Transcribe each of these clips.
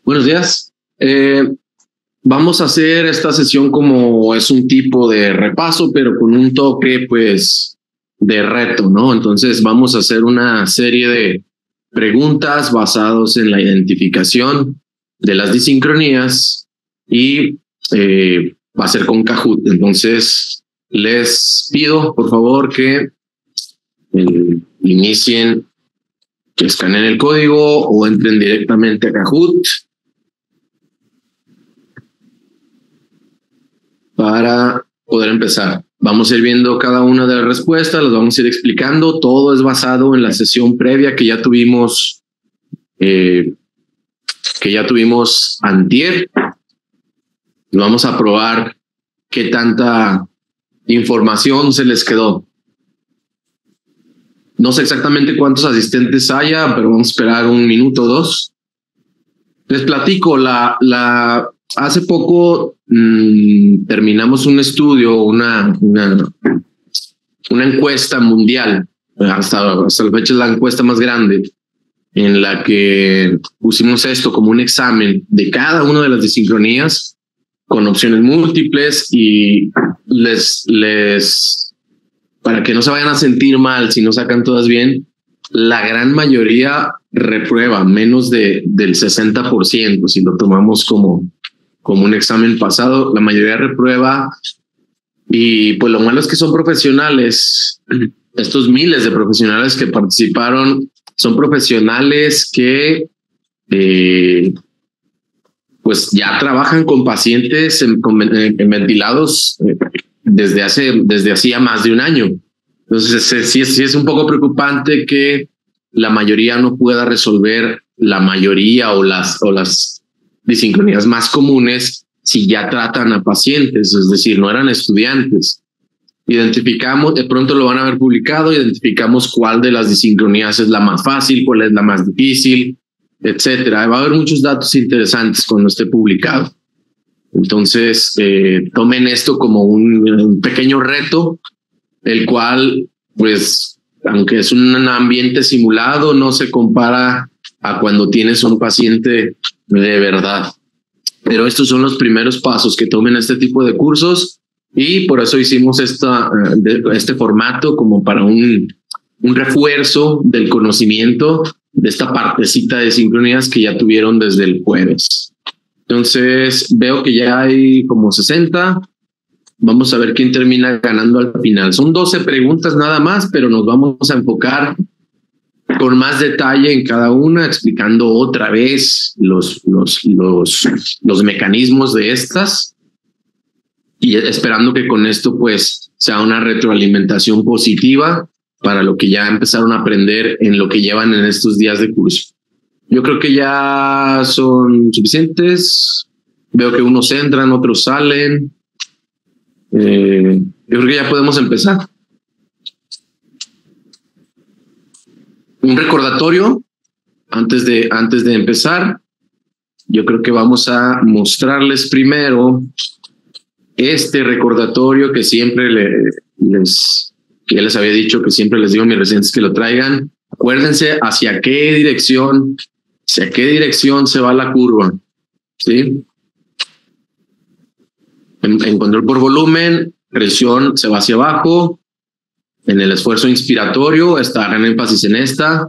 Buenos días. Vamos a hacer esta sesión como es un tipo de repaso, pero con un toque, pues, de reto, ¿no? Entonces vamos a hacer una serie de preguntas basados en la identificación de las disincronías y va a ser con Kahoot. Entonces les pido, por favor, que inicien, que escaneen el código o entren directamente a Kahoot para poder empezar. Vamos a ir viendo cada una de las respuestas, las vamos a ir explicando. Todo es basado en la sesión previa que ya tuvimos, antier. Vamos a probar qué tanta información se les quedó. No sé exactamente cuántos asistentes haya, pero vamos a esperar un minuto o dos. Les platico, hace poco terminamos un estudio, una encuesta mundial, hasta la fecha es la encuesta más grande, en la que pusimos esto como un examen de cada una de las disincronías con opciones múltiples y para que no se vayan a sentir mal si no sacan todas bien, la gran mayoría reprueba, menos del 60%, si lo tomamos como un examen pasado, la mayoría reprueba. Y pues lo malo es que son profesionales. Estos miles de profesionales que participaron son profesionales que pues ya trabajan con pacientes en ventilados desde hacía más de un año. Entonces sí es un poco preocupante que la mayoría no pueda resolver la mayoría o las disincronías más comunes si ya tratan a pacientes, es decir, no eran estudiantes. Identificamos, de pronto lo van a haber publicado, identificamos cuál de las disincronías es la más fácil, cuál es la más difícil, etcétera. Va a haber muchos datos interesantes cuando esté publicado. Entonces, tomen esto como un pequeño reto, el cual, pues, aunque es un ambiente simulado, no se compara a cuando tienes un paciente de verdad. Pero estos son los primeros pasos, que tomen este tipo de cursos, y por eso hicimos este formato como para un refuerzo del conocimiento de esta partecita de sincronías que ya tuvieron desde el jueves. Entonces veo que ya hay como 60. Vamos a ver quién termina ganando al final. Son 12 preguntas nada más, pero nos vamos a enfocar con más detalle en cada una, explicando otra vez los mecanismos de estas y esperando que con esto pues sea una retroalimentación positiva para lo que ya empezaron a aprender en lo que llevan en estos días de curso. Yo creo que ya son suficientes. Veo que unos entran, otros salen. Yo creo que ya podemos empezar. Un recordatorio antes de empezar. Yo creo que vamos a mostrarles primero este recordatorio que siempre les había dicho, que siempre les digo a mis residentes que lo traigan. Acuérdense hacia qué dirección se va la curva, ¿sí? En control por volumen, presión se va hacia abajo. En el esfuerzo inspiratorio está gran énfasis en esta.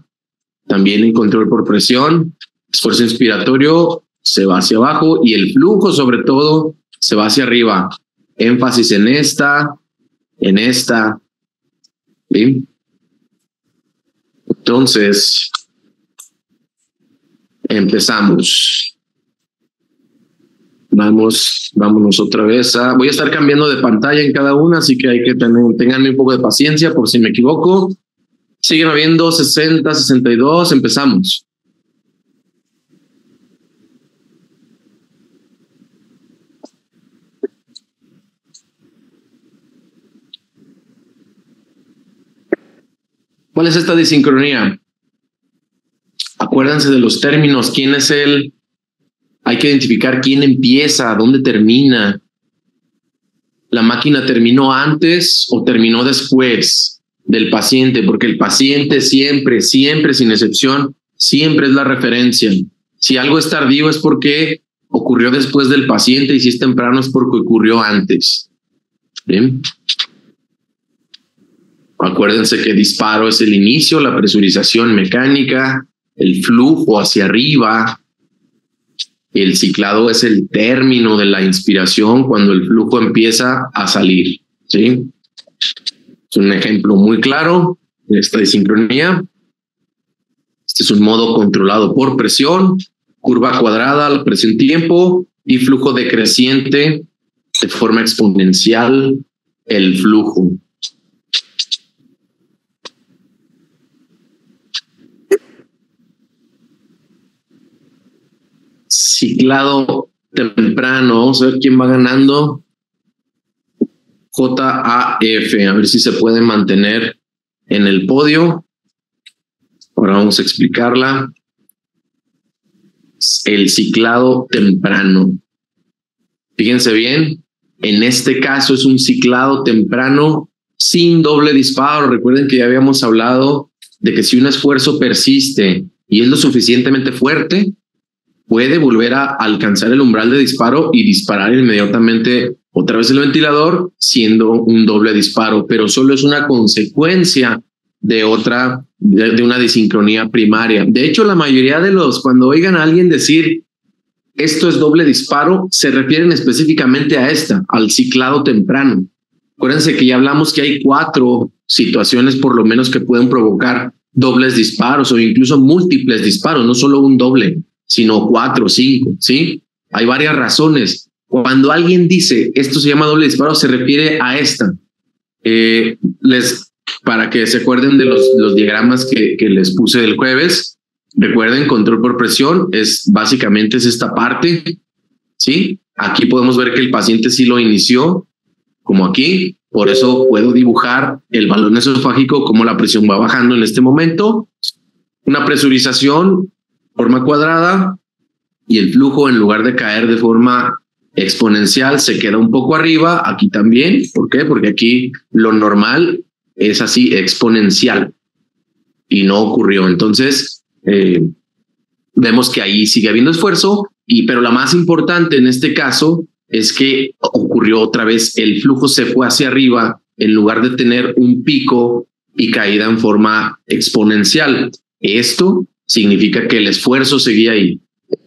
También en control por presión, esfuerzo inspiratorio se va hacia abajo y el flujo sobre todo se va hacia arriba. Énfasis en esta, ¿sí? Entonces, empezamos. Vámonos otra vez voy a estar cambiando de pantalla en cada una, así que hay que tengan un poco de paciencia por si me equivoco. Siguen habiendo 60, 62, empezamos. ¿Cuál es esta disincronía? Acuérdense de los términos. ¿Quién es él? Hay que identificar quién empieza, dónde termina. ¿La máquina terminó antes o terminó después del paciente? Porque el paciente siempre, sin excepción, siempre es la referencia. Si algo es tardío es porque ocurrió después del paciente y si es temprano es porque ocurrió antes. ¿Bien? Acuérdense que disparo es el inicio, la presurización mecánica, el flujo hacia arriba. El ciclado es el término de la inspiración cuando el flujo empieza a salir. ¿Sí? Es un ejemplo muy claro de esta desincronía. Este es un modo controlado por presión, curva cuadrada, la presión-tiempo y flujo decreciente de forma exponencial el flujo. Ciclado temprano, vamos a ver quién va ganando. JAF, a ver si se puede mantener en el podio. Ahora vamos a explicarla. El ciclado temprano. Fíjense bien, en este caso es un ciclado temprano sin doble disparo. Recuerden que ya habíamos hablado de que si un esfuerzo persiste y es lo suficientemente fuerte, puede volver a alcanzar el umbral de disparo y disparar inmediatamente otra vez el ventilador, siendo un doble disparo, pero solo es una consecuencia de una desincronía primaria. De hecho, la mayoría de cuando oigan a alguien decir esto es doble disparo, se refieren específicamente a al ciclado temprano. Acuérdense que ya hablamos que hay 4 situaciones por lo menos que pueden provocar dobles disparos o incluso múltiples disparos, no solo un doble, sino 4 o 5, ¿sí? Hay varias razones. Cuando alguien dice esto se llama doble disparo, se refiere a esta. Para que se acuerden de los diagramas que les puse el jueves, recuerden, control por presión básicamente es esta parte, ¿sí? Aquí podemos ver que el paciente sí lo inició, como aquí, por eso puedo dibujar el balón esofágico, como la presión va bajando en este momento, una presurización, forma cuadrada, y el flujo, en lugar de caer de forma exponencial, se queda un poco arriba, aquí también. ¿Por qué? Porque aquí lo normal es así, exponencial, y no ocurrió. Entonces, vemos que ahí sigue habiendo esfuerzo, pero la más importante en este caso es que ocurrió otra vez, el flujo se fue hacia arriba en lugar de tener un pico y caída en forma exponencial. Esto significa que el esfuerzo seguía ahí.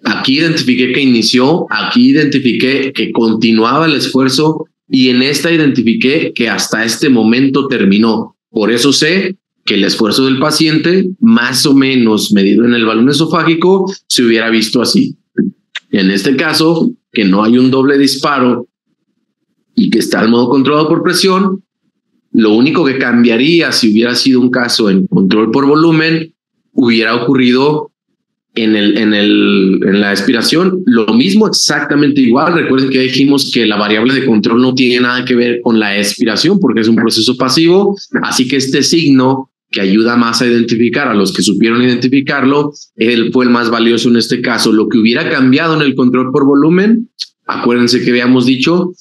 Aquí identifiqué que inició, aquí identifiqué que continuaba el esfuerzo y en esta identifiqué que hasta este momento terminó. Por eso sé que el esfuerzo del paciente, más o menos medido en el balón esofágico, se hubiera visto así. En este caso, que no hay un doble disparo y que está al modo controlado por presión, lo único que cambiaría si hubiera sido un caso en control por volumen, hubiera ocurrido en la expiración, lo mismo exactamente igual. Recuerden que dijimos que la variable de control no tiene nada que ver con la expiración porque es un proceso pasivo, así que este signo que ayuda más a identificar a los que supieron identificarlo, él fue el más valioso en este caso. Lo que hubiera cambiado en el control por volumen, acuérdense que habíamos dicho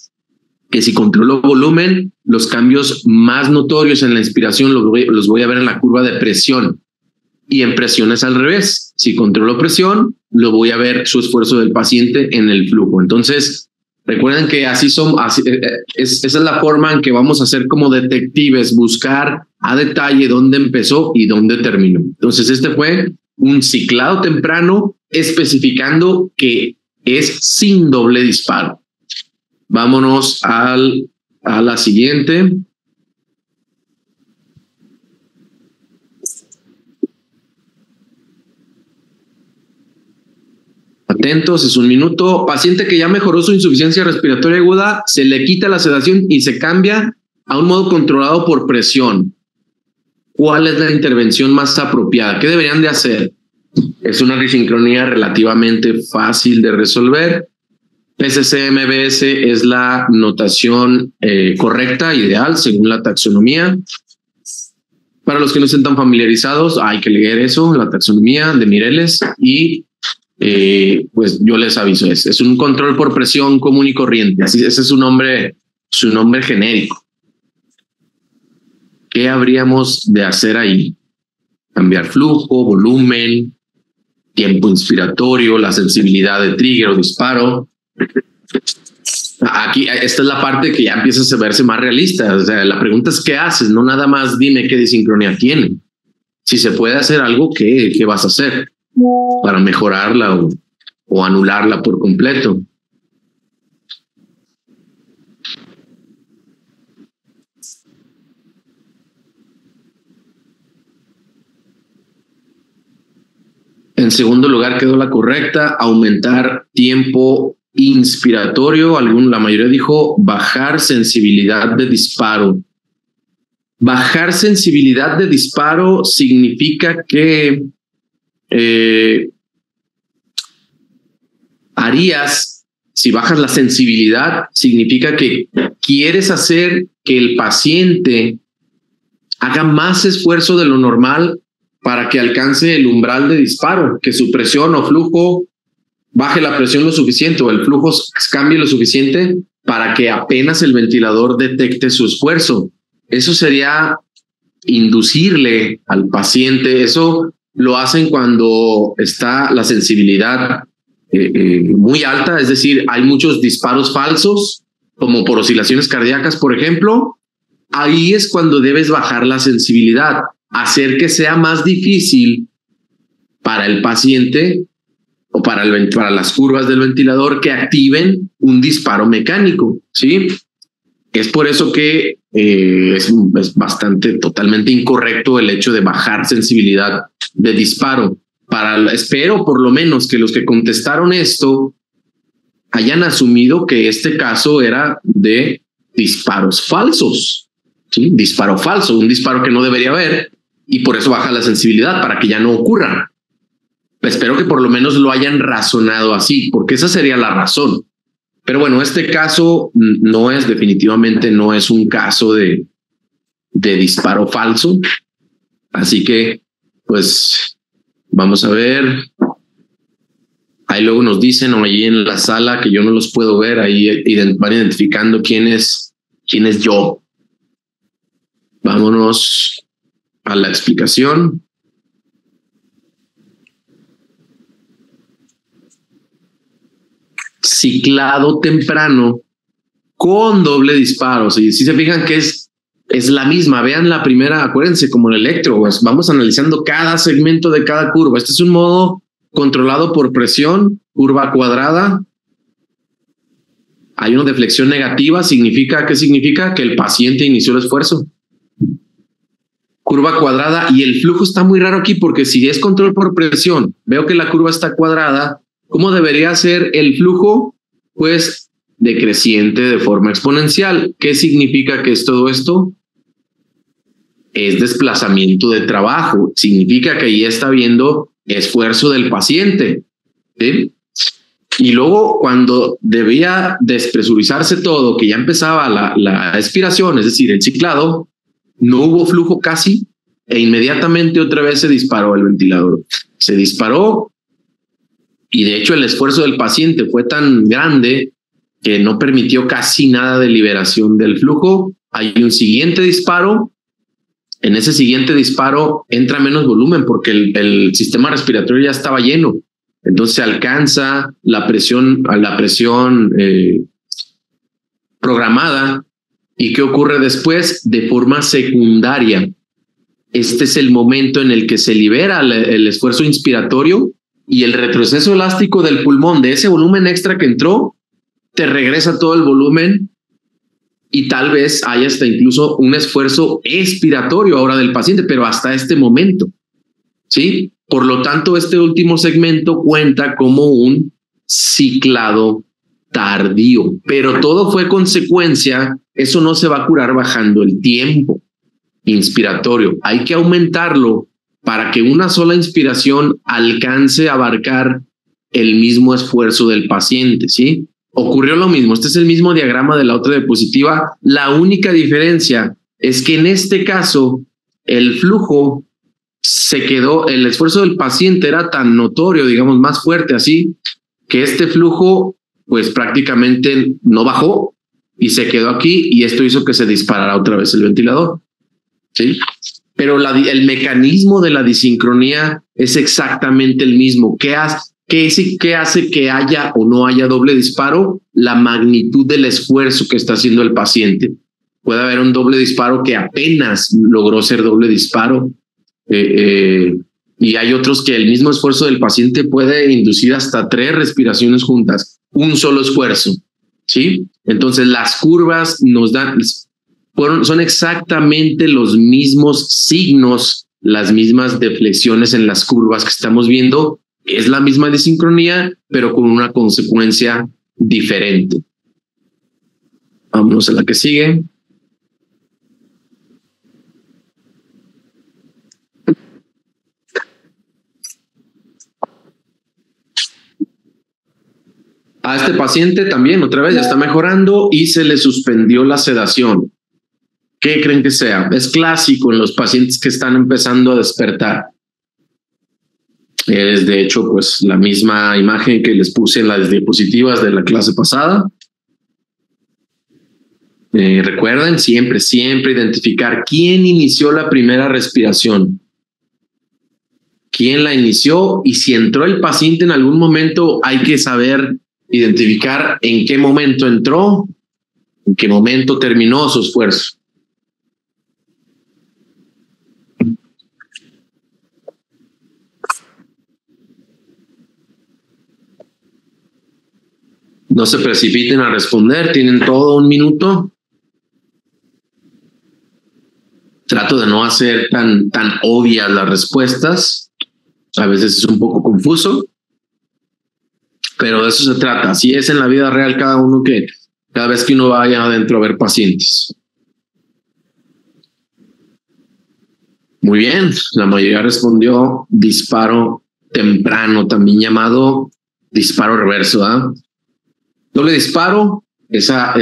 que si controlo volumen, los cambios más notorios en la inspiración los voy a ver en la curva de presión. Y en presión es al revés. Si controlo presión, lo voy a ver su esfuerzo del paciente en el flujo. Entonces, recuerden que esa es la forma en que vamos a ser como detectives, buscar a detalle dónde empezó y dónde terminó. Entonces, este fue un ciclado temprano especificando que es sin doble disparo. Vámonos a la siguiente. Atentos, es un minuto. Paciente que ya mejoró su insuficiencia respiratoria aguda, se le quita la sedación y se cambia a un modo controlado por presión. ¿Cuál es la intervención más apropiada? ¿Qué deberían de hacer? Es una disincronía relativamente fácil de resolver. PCC-MBS es la notación correcta, ideal, según la taxonomía. Para los que no estén tan familiarizados, hay que leer eso, la taxonomía de Mireles, y pues yo les aviso, es un control por presión común y corriente, así, ese es su nombre genérico. ¿Qué habríamos de hacer ahí? Cambiar flujo, volumen, tiempo inspiratorio, la sensibilidad de trigger o disparo. Aquí, esta es la parte que ya empieza a verse más realista. O sea, la pregunta es ¿qué haces? No nada más dime qué disincronía tiene. Si se puede hacer algo, ¿qué vas a hacer para mejorarla o anularla por completo? En segundo lugar quedó la correcta, aumentar tiempo inspiratorio. La mayoría dijo bajar sensibilidad de disparo. Bajar sensibilidad de disparo significa que si bajas la sensibilidad, significa que quieres hacer que el paciente haga más esfuerzo de lo normal para que alcance el umbral de disparo, que su presión o flujo baje la presión lo suficiente o el flujo cambie lo suficiente para que apenas el ventilador detecte su esfuerzo. Eso sería inducirle al paciente. Eso lo hacen cuando está la sensibilidad muy alta, es decir, hay muchos disparos falsos, como por oscilaciones cardíacas, por ejemplo. Ahí es cuando debes bajar la sensibilidad, hacer que sea más difícil para el paciente o para las curvas del ventilador que activen un disparo mecánico, ¿sí? Es por eso que es totalmente incorrecto el hecho de bajar sensibilidad de disparo. Espero por lo menos que los que contestaron esto hayan asumido que este caso era de disparos falsos, ¿sí? Disparo falso, un disparo que no debería haber, y por eso baja la sensibilidad para que ya no ocurra. Espero que por lo menos lo hayan razonado así, porque esa sería la razón. Pero bueno, este caso definitivamente no es un caso de disparo falso. Así que, pues, vamos a ver. Ahí luego nos dicen, o allí en la sala, que yo no los puedo ver, ahí van identificando quién es yo. Vámonos a la explicación. Ciclado temprano con doble disparo. Si se fijan que es la misma, vean la primera, acuérdense, como el electro, pues vamos analizando cada segmento de cada curva. Este es un modo controlado por presión, curva cuadrada. Hay una deflexión negativa, ¿qué significa? Que el paciente inició el esfuerzo. Curva cuadrada, y el flujo está muy raro aquí porque si es control por presión, veo que la curva está cuadrada. ¿Cómo debería ser el flujo? Pues decreciente de forma exponencial. ¿Qué significa que es todo esto? Es desplazamiento de trabajo. Significa que ya está habiendo esfuerzo del paciente, ¿sí? Y luego cuando debía despresurizarse todo, que ya empezaba la expiración, es decir, el ciclado, no hubo flujo casi, e inmediatamente otra vez se disparó el ventilador. Se disparó, y de hecho el esfuerzo del paciente fue tan grande que no permitió casi nada de liberación del flujo. Hay un siguiente disparo. En ese siguiente disparo entra menos volumen porque el sistema respiratorio ya estaba lleno. Entonces se alcanza la presión programada. ¿Y qué ocurre después? De forma secundaria. Este es el momento en el que se libera el esfuerzo inspiratorio y el retroceso elástico del pulmón, de ese volumen extra que entró, te regresa todo el volumen y tal vez haya hasta incluso un esfuerzo expiratorio ahora del paciente, pero hasta este momento, ¿sí? Por lo tanto, este último segmento cuenta como un ciclado tardío, pero todo fue consecuencia. Eso no se va a curar bajando el tiempo inspiratorio. Hay que aumentarlo para que una sola inspiración alcance a abarcar el mismo esfuerzo del paciente, ¿sí? Ocurrió lo mismo. Este es el mismo diagrama de la otra diapositiva. La única diferencia es que en este caso el flujo el esfuerzo del paciente era tan notorio, digamos, más fuerte así, que este flujo pues prácticamente no bajó y se quedó aquí, y esto hizo que se disparara otra vez el ventilador, ¿sí? pero el mecanismo de la disincronía es exactamente el mismo. ¿Qué hace que haya o no haya doble disparo? La magnitud del esfuerzo que está haciendo el paciente. Puede haber un doble disparo que apenas logró ser doble disparo, y hay otros que el mismo esfuerzo del paciente puede inducir hasta 3 respiraciones juntas, un solo esfuerzo, ¿sí? Entonces las curvas nos dan, son exactamente los mismos signos, las mismas deflexiones en las curvas que estamos viendo. Es la misma disincronía, pero con una consecuencia diferente. Vámonos a la que sigue. A este paciente también, otra vez, ya está mejorando y se le suspendió la sedación. ¿Qué creen que sea? Es clásico en los pacientes que están empezando a despertar. Es de hecho pues la misma imagen que les puse en las diapositivas de la clase pasada. Recuerden siempre identificar quién inició la primera respiración, quién la inició, y si entró el paciente en algún momento hay que saber identificar en qué momento entró, en qué momento terminó su esfuerzo. No se precipiten a responder, tienen todo un minuto. Trato de no hacer tan obvias las respuestas. A veces es un poco confuso, pero de eso se trata. Así es en la vida real, cada vez que uno vaya adentro a ver pacientes. Muy bien, la mayoría respondió disparo temprano, también llamado disparo reverso, ¿verdad? Doble disparo, esa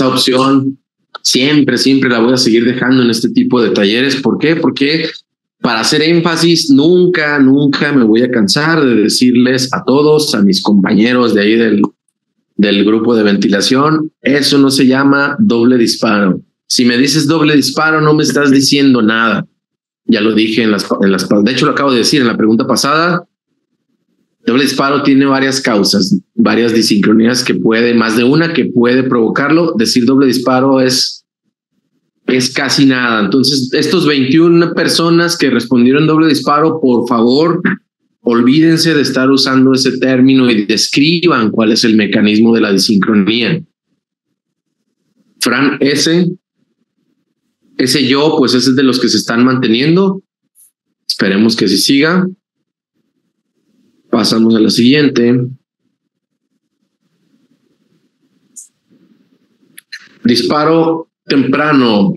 opción siempre la voy a seguir dejando en este tipo de talleres. ¿Por qué? Porque para hacer énfasis, nunca me voy a cansar de decirles a todos, a mis compañeros de ahí del grupo de ventilación, eso no se llama doble disparo. Si me dices doble disparo, no me estás diciendo nada. Ya lo dije de hecho lo acabo de decir en la pregunta pasada. Doble disparo tiene varias causas, varias disincronías más de una que puede provocarlo. Decir doble disparo es casi nada. Entonces, estos 21 personas que respondieron doble disparo, por favor, olvídense de estar usando ese término y describan cuál es el mecanismo de la disincronía. Fran, ese yo, pues ese es de los que se están manteniendo. Esperemos que sí siga. Pasamos a la siguiente. Disparo temprano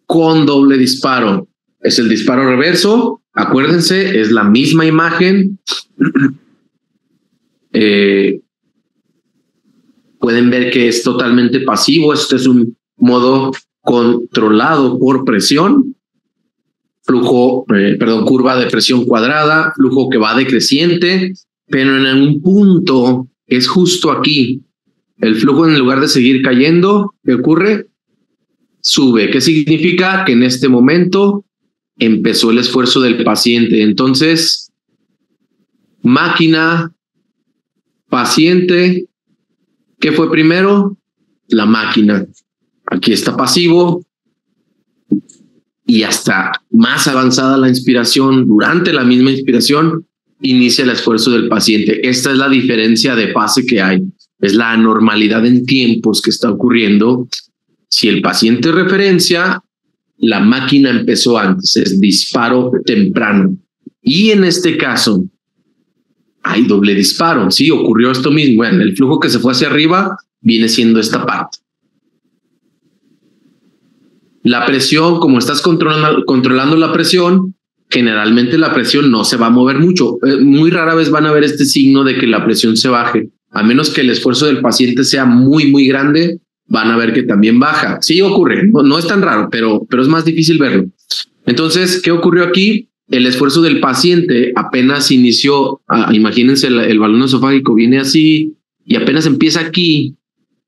con doble disparo. Es el disparo reverso. Acuérdense, es la misma imagen. Pueden ver que es totalmente pasivo. Este es un modo controlado por presión. Curva de presión cuadrada, flujo que va decreciente, pero en un punto, es justo aquí, el flujo en lugar de seguir cayendo, ¿qué ocurre? Sube. ¿Qué significa? Que en este momento empezó el esfuerzo del paciente. Entonces, máquina, paciente, ¿qué fue primero? La máquina. Aquí está pasivo. Y hasta más avanzada la inspiración, durante la misma inspiración, inicia el esfuerzo del paciente. Esta es la diferencia de fase que hay. Es la anormalidad en tiempos que está ocurriendo. Si el paciente es referencia, la máquina empezó antes, es disparo temprano. Y en este caso, hay doble disparo. Sí, ocurrió esto mismo. Bueno, el flujo que se fue hacia arriba viene siendo esta parte. La presión, como estás controlando la presión, generalmente la presión no se va a mover mucho. Muy rara vez van a ver este signo de que la presión se baje. A menos que el esfuerzo del paciente sea muy grande, van a ver que también baja. Sí ocurre, no es tan raro, pero es más difícil verlo. Entonces, ¿qué ocurrió aquí? El esfuerzo del paciente apenas inició. Imagínense, el balón esofágico viene así y apenas empieza aquí,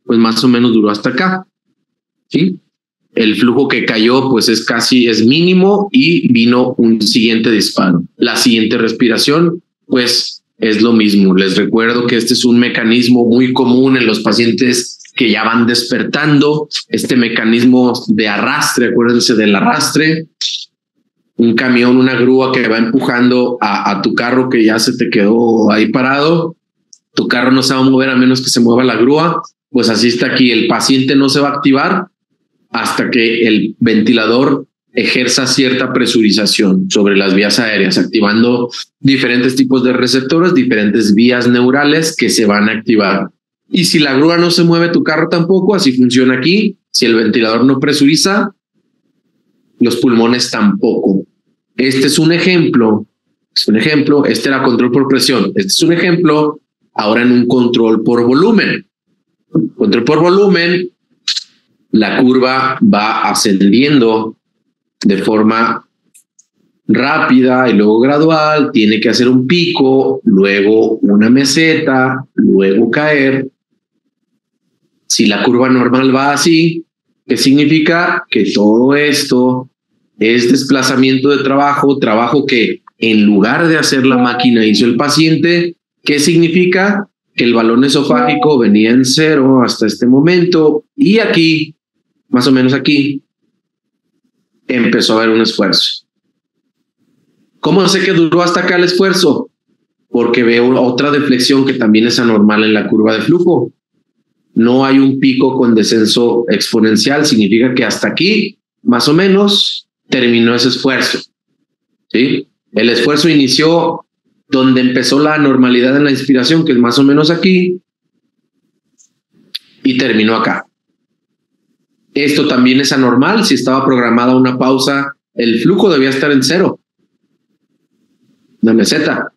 pues más o menos duró hasta acá. ¿Sí? el flujo que cayó pues es mínimo y vino un siguiente disparo. La siguiente respiración pues es lo mismo. Les recuerdo que este es un mecanismo muy común en los pacientes que ya van despertando. Este mecanismo de arrastre, acuérdense del arrastre, un camión, una grúa que va empujando a tu carro que ya se te quedó ahí parado. Tu carro no se va a mover a menos que se mueva la grúa. Pues así está aquí. El paciente no se va a activar hasta que el ventilador ejerza cierta presurización sobre las vías aéreas, activando diferentes tipos de receptores, diferentes vías neurales que se van a activar. Y si la grúa no se mueve, tu carro tampoco. Así funciona aquí. Si el ventilador no presuriza, los pulmones tampoco. Este es un ejemplo. Este era control por presión. Este es un ejemplo ahora en un control por volumen. Control por volumen, la curva va ascendiendo de forma rápida y luego gradual. Tiene que hacer un pico, luego una meseta, luego caer. Si la curva normal va así, ¿qué significa? Que todo esto es desplazamiento de trabajo que en lugar de hacer la máquina hizo el paciente. ¿Qué significa? Que el balón esofágico venía en 0 hasta este momento y aquí, más o menos aquí, empezó a haber un esfuerzo. ¿Cómo sé que duró hasta acá el esfuerzo? Porque veo otra deflexión que también es anormal en la curva de flujo. No hay un pico con descenso exponencial, significa que hasta aquí, más o menos, terminó ese esfuerzo. ¿Sí? El esfuerzo inició donde empezó la normalidad en la inspiración, que es más o menos aquí, y terminó acá. Esto también es anormal. Si estaba programada una pausa, el flujo debía estar en 0, una meseta.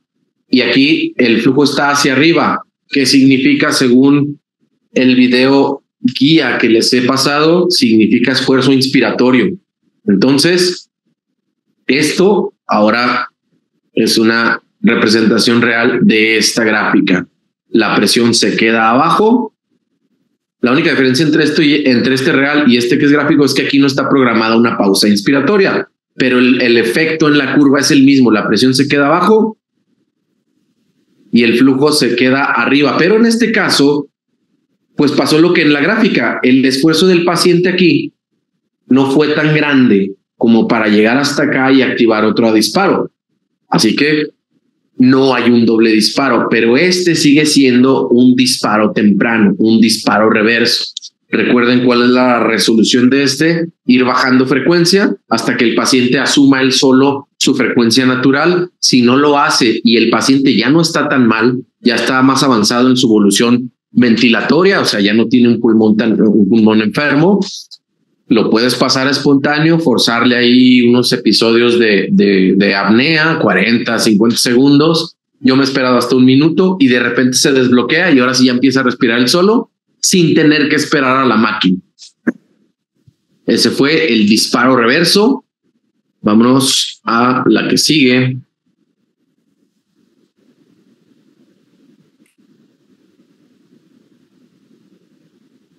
Y aquí el flujo está hacia arriba, que significa, según el video guía que les he pasado, significa esfuerzo inspiratorio. Entonces, esto ahora es una representación real de esta gráfica. La presión se queda abajo. La única diferencia entre este real y este que es gráfico es que aquí no está programada una pausa inspiratoria, pero el efecto en la curva es el mismo. La presión se queda abajo y el flujo se queda arriba. Pero en este caso, pues pasó lo que en la gráfica. El esfuerzo del paciente aquí no fue tan grande como para llegar hasta acá y activar otro disparo. Así que no hay un doble disparo, pero este sigue siendo un disparo temprano, un disparo reverso. Recuerden cuál es la resolución de este: ir bajando frecuencia hasta que el paciente asuma él solo su frecuencia natural. Si no lo hace y el paciente ya no está tan mal, ya está más avanzado en su evolución ventilatoria, o sea, ya no tiene un pulmón enfermo, lo puedes pasar espontáneo, forzarle ahí unos episodios de apnea, 40, 50 segundos. Yo me he esperado hasta 1 minuto y de repente se desbloquea y ahora sí ya empieza a respirar él solo sin tener que esperar a la máquina. Ese fue el disparo reverso. Vámonos a la que sigue.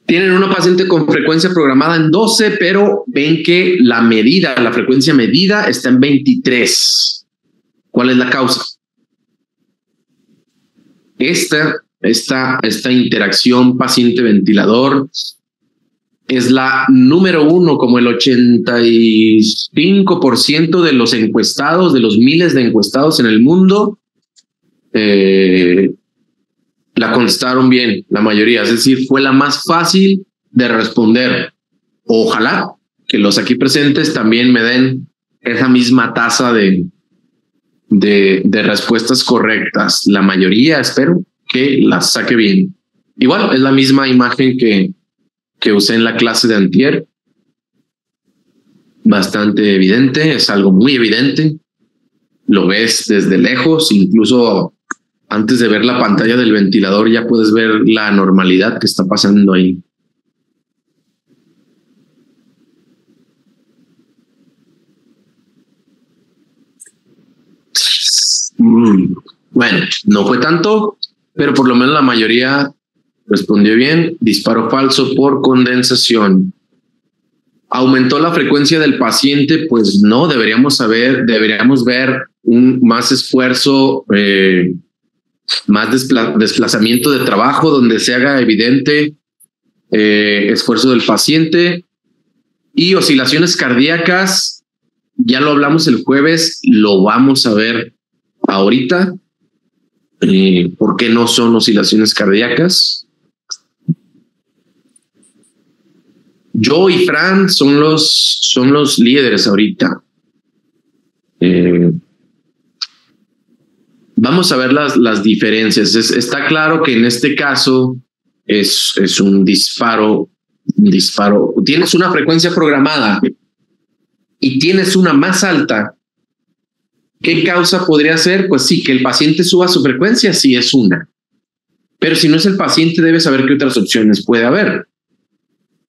Tienen una paciente con frecuencia programada en 12, pero ven que la frecuencia medida está en 23. ¿Cuál es la causa? Esta interacción paciente-ventilador es la número 1, como el 85% de los encuestados, de los miles de encuestados en el mundo, la contestaron bien, la mayoría. Es decir, fue la más fácil de responder. Ojalá que los aquí presentes también me den esa misma tasa de respuestas correctas. La mayoría, espero que las saque bien. Igual, es la misma imagen que usé en la clase de antier. Bastante evidente, es algo muy evidente. Lo ves desde lejos, incluso antes de ver la pantalla del ventilador ya puedes ver la normalidad que está pasando ahí. Bueno, no fue tanto, pero por lo menos la mayoría respondió bien. Disparo falso por condensación. ¿Aumentó la frecuencia del paciente? Pues no, deberíamos ver más esfuerzo, más desplazamiento de trabajo donde se haga evidente esfuerzo del paciente. Y oscilaciones cardíacas, ya lo hablamos el jueves, lo vamos a ver ahorita. ¿Por qué no son oscilaciones cardíacas? Yo y Fran son los líderes ahorita. Vamos a ver las diferencias. Está claro que en este caso es un disparo. Tienes una frecuencia programada y tienes una más alta. ¿Qué causa podría ser? Pues sí, que el paciente suba su frecuencia, sí es una. Pero si no es el paciente, debe saber qué otras opciones puede haber.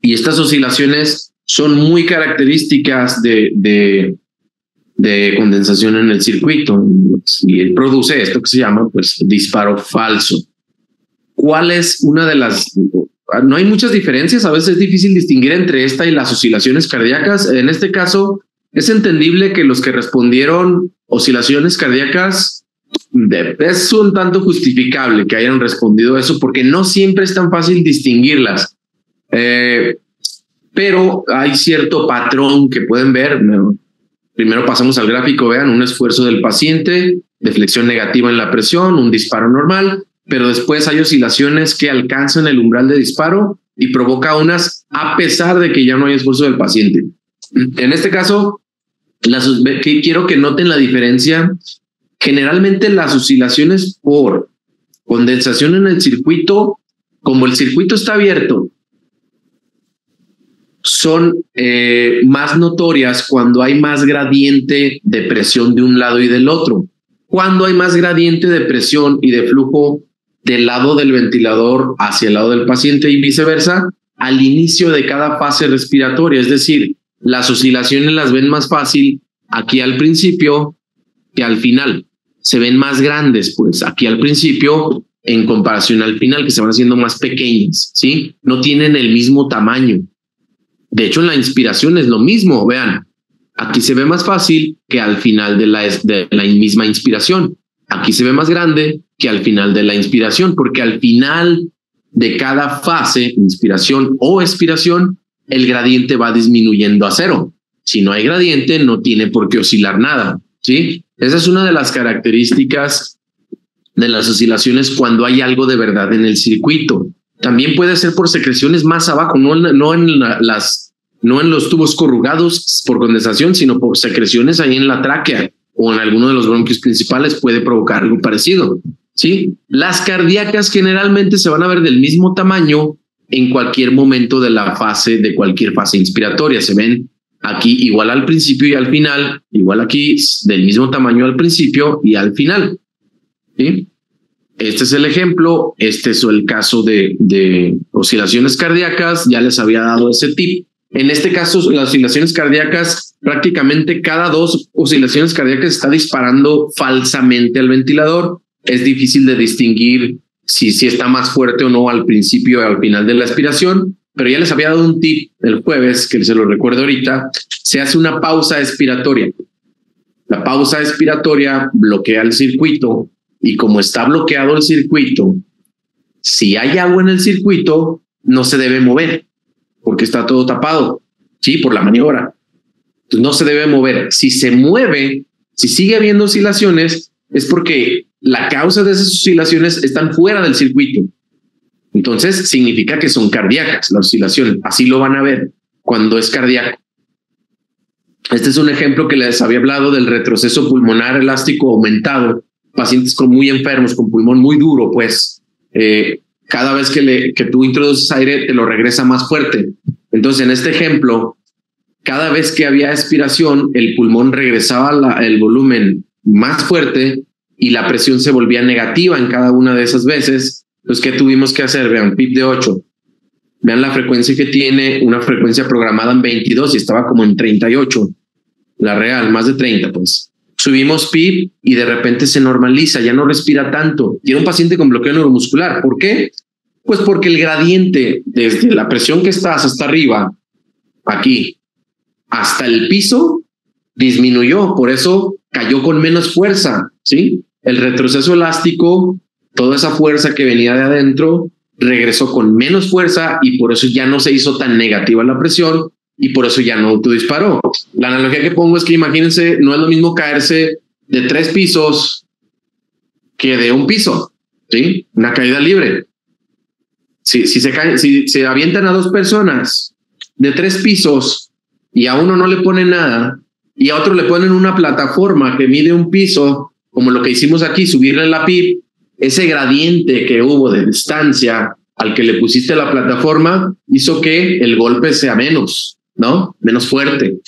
Y estas oscilaciones son muy características de condensación en el circuito. Y él produce esto que se llama pues disparo falso. ¿Cuál es una de las? No hay muchas diferencias, a veces es difícil distinguir entre esta y las oscilaciones cardíacas. En este caso, es entendible que los que respondieron oscilaciones cardíacas es un tanto justificable que hayan respondido eso, porque no siempre es tan fácil distinguirlas. Pero hay cierto patrón que pueden ver. Primero pasamos al gráfico, vean, un esfuerzo del paciente, deflexión negativa en la presión, un disparo normal, pero después hay oscilaciones que alcanzan el umbral de disparo y provoca unas a pesar de que ya no hay esfuerzo del paciente. En este caso, quiero que noten la diferencia. Generalmente las oscilaciones por condensación en el circuito, como el circuito está abierto, son más notorias cuando hay más gradiente de presión de un lado y del otro. Cuando hay más gradiente de presión y de flujo del lado del ventilador hacia el lado del paciente y viceversa, al inicio de cada fase respiratoria. Es decir, las oscilaciones las ven más fácil aquí al principio que al final. Se ven más grandes, pues, aquí al principio en comparación al final, que se van haciendo más pequeñas, ¿sí? No tienen el mismo tamaño. De hecho, en la inspiración es lo mismo. Vean, aquí se ve más fácil que al final de la misma inspiración. Aquí se ve más grande que al final de la inspiración, porque al final de cada fase, inspiración o expiración, el gradiente va disminuyendo a cero. Si no hay gradiente, no tiene por qué oscilar nada, ¿sí? Esa es una de las características de las oscilaciones cuando hay algo de verdad en el circuito. También puede ser por secreciones más abajo, no en los tubos corrugados por condensación, sino por secreciones ahí en la tráquea o en alguno de los bronquios principales puede provocar algo parecido, ¿sí? Las cardíacas generalmente se van a ver del mismo tamaño en cualquier momento de cualquier fase inspiratoria. Se ven aquí igual al principio y al final, igual aquí del mismo tamaño al principio y al final, ¿sí? Este es el ejemplo, este es el caso de oscilaciones cardíacas, ya les había dado ese tip. En este caso, las oscilaciones cardíacas, prácticamente cada 2 oscilaciones cardíacas está disparando falsamente al ventilador. Es difícil de distinguir si está más fuerte o no al principio o al final de la expiración, pero ya les había dado un tip el jueves, que se lo recuerdo ahorita. Se hace una pausa expiratoria. La pausa expiratoria bloquea el circuito y como está bloqueado el circuito, si hay agua en el circuito, no se debe mover porque está todo tapado, sí, por la maniobra. Entonces no se debe mover. Si se mueve, si sigue habiendo oscilaciones, es porque la causa de esas oscilaciones están fuera del circuito. Entonces significa que son cardíacas las oscilaciones. Así lo van a ver cuando es cardíaco. Este es un ejemplo que les había hablado del retroceso pulmonar elástico aumentado. Pacientes muy enfermos, con pulmón muy duro, pues cada vez que tú introduces aire, te lo regresa más fuerte. Entonces, en este ejemplo, cada vez que había expiración, el pulmón regresaba el volumen más fuerte y la presión se volvía negativa en cada una de esas veces. Entonces, ¿qué tuvimos que hacer? Vean, PIP de 8. Vean la frecuencia que tiene, una frecuencia programada en 22 y estaba como en 38. La real, más de 30, pues. Subimos PIP y de repente se normaliza, ya no respira tanto. Y era un paciente con bloqueo neuromuscular. ¿Por qué? Pues porque el gradiente desde la presión que estás hasta arriba, aquí, hasta el piso disminuyó, por eso cayó con menos fuerza, ¿sí? El retroceso elástico, toda esa fuerza que venía de adentro, regresó con menos fuerza y por eso ya no se hizo tan negativa la presión y por eso ya no autodisparó. La analogía que pongo es que imagínense, no es lo mismo caerse de 3 pisos que de un piso, ¿sí? Una caída libre. Si se avientan a 2 personas de 3 pisos y a uno no le ponen nada y a otro le ponen una plataforma que mide un piso, como lo que hicimos aquí, subirle la PIB, ese gradiente que hubo de distancia al que le pusiste la plataforma hizo que el golpe sea menos, ¿no? Menos fuerte.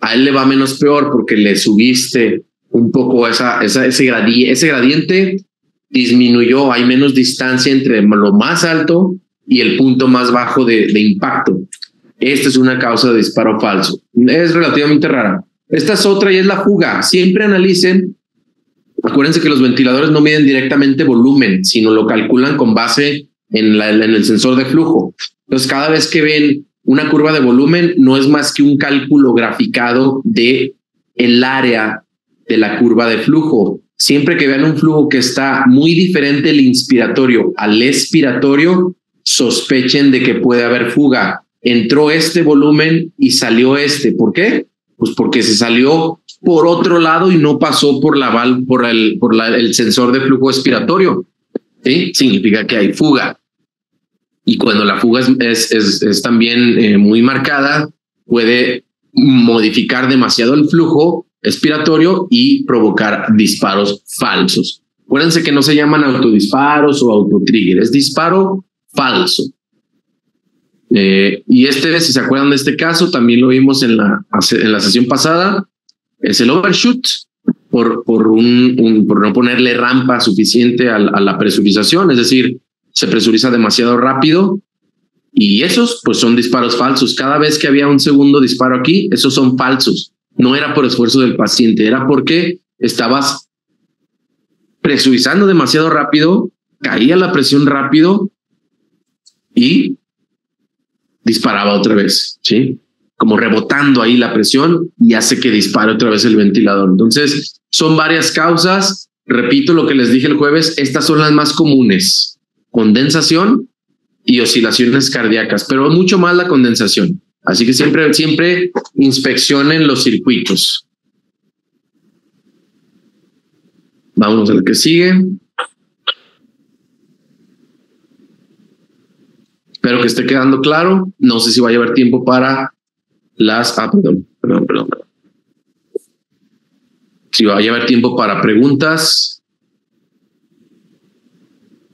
A él le va menos peor porque le subiste un poco ese gradiente disminuyó, hay menos distancia entre lo más alto y el punto más bajo de impacto. Esta es una causa de disparo falso. Es relativamente rara. Esta es otra y es la fuga. Siempre analicen. Acuérdense que los ventiladores no miden directamente volumen, sino lo calculan con base en el sensor de flujo. Entonces, cada vez que ven una curva de volumen, no es más que un cálculo graficado de el área de la curva de flujo. Siempre que vean un flujo que está muy diferente el inspiratorio al expiratorio, sospechen de que puede haber fuga. Entró este volumen y salió este. ¿Por qué? Pues porque se salió por otro lado y no pasó por el sensor de flujo expiratorio. ¿Sí? Significa que hay fuga. Y cuando la fuga es también muy marcada, puede modificar demasiado el flujo expiratorio y provocar disparos falsos. Acuérdense que no se llaman autodisparos o autotrigger, es disparo falso. Y si se acuerdan de este caso, también lo vimos en la sesión pasada, es el overshoot por no ponerle rampa suficiente a la presurización, es decir, se presuriza demasiado rápido y esos pues son disparos falsos. Cada vez que había un segundo disparo aquí, esos son falsos. No era por esfuerzo del paciente, era porque estabas presurizando demasiado rápido, caía la presión rápido y disparaba otra vez, ¿sí? Como rebotando ahí la presión y hace que dispare otra vez el ventilador. Entonces, son varias causas. Repito lo que les dije el jueves, estas son las más comunes: condensación y oscilaciones cardíacas, pero mucho más la condensación. Así que siempre inspeccionen los circuitos. Vamos a lo que sigue. Espero que esté quedando claro. No sé si va a haber tiempo para perdón. Si va a haber tiempo para preguntas.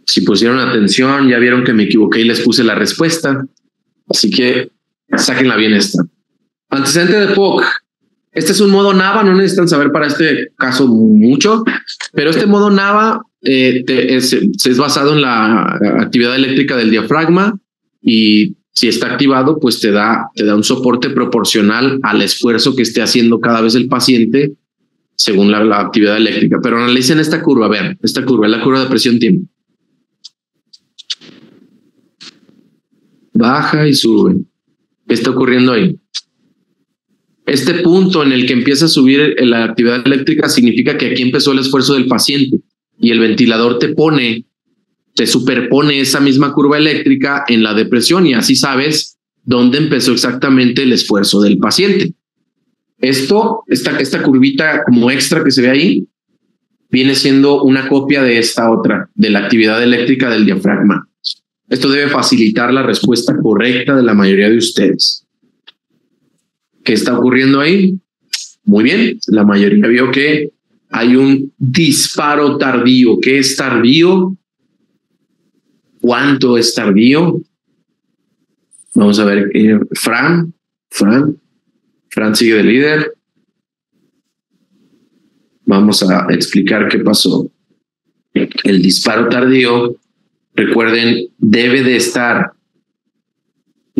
Si pusieron atención, ya vieron que me equivoqué y les puse la respuesta. Así que sáquenla bien esta. Antecedente de POC. Este es un modo NAVA, no necesitan saber para este caso mucho, pero este modo NAVA es basado en la actividad eléctrica del diafragma y si está activado, pues te da un soporte proporcional al esfuerzo que esté haciendo cada vez el paciente según la actividad eléctrica. Pero analicen esta curva, a ver, esta curva es la curva de presión-tiempo. Baja y sube. ¿Qué está ocurriendo ahí? Este punto en el que empieza a subir la actividad eléctrica significa que aquí empezó el esfuerzo del paciente y el ventilador te superpone esa misma curva eléctrica en la depresión y así sabes dónde empezó exactamente el esfuerzo del paciente. Esta curvita como extra que se ve ahí viene siendo una copia de esta otra, de la actividad eléctrica del diafragma. Esto debe facilitar la respuesta correcta de la mayoría de ustedes. ¿Qué está ocurriendo ahí? Muy bien, la mayoría vio que hay un disparo tardío. ¿Qué es tardío? ¿Cuánto es tardío? Vamos a ver. Fran sigue de líder. Vamos a explicar qué pasó. El disparo tardío, recuerden, debe de estar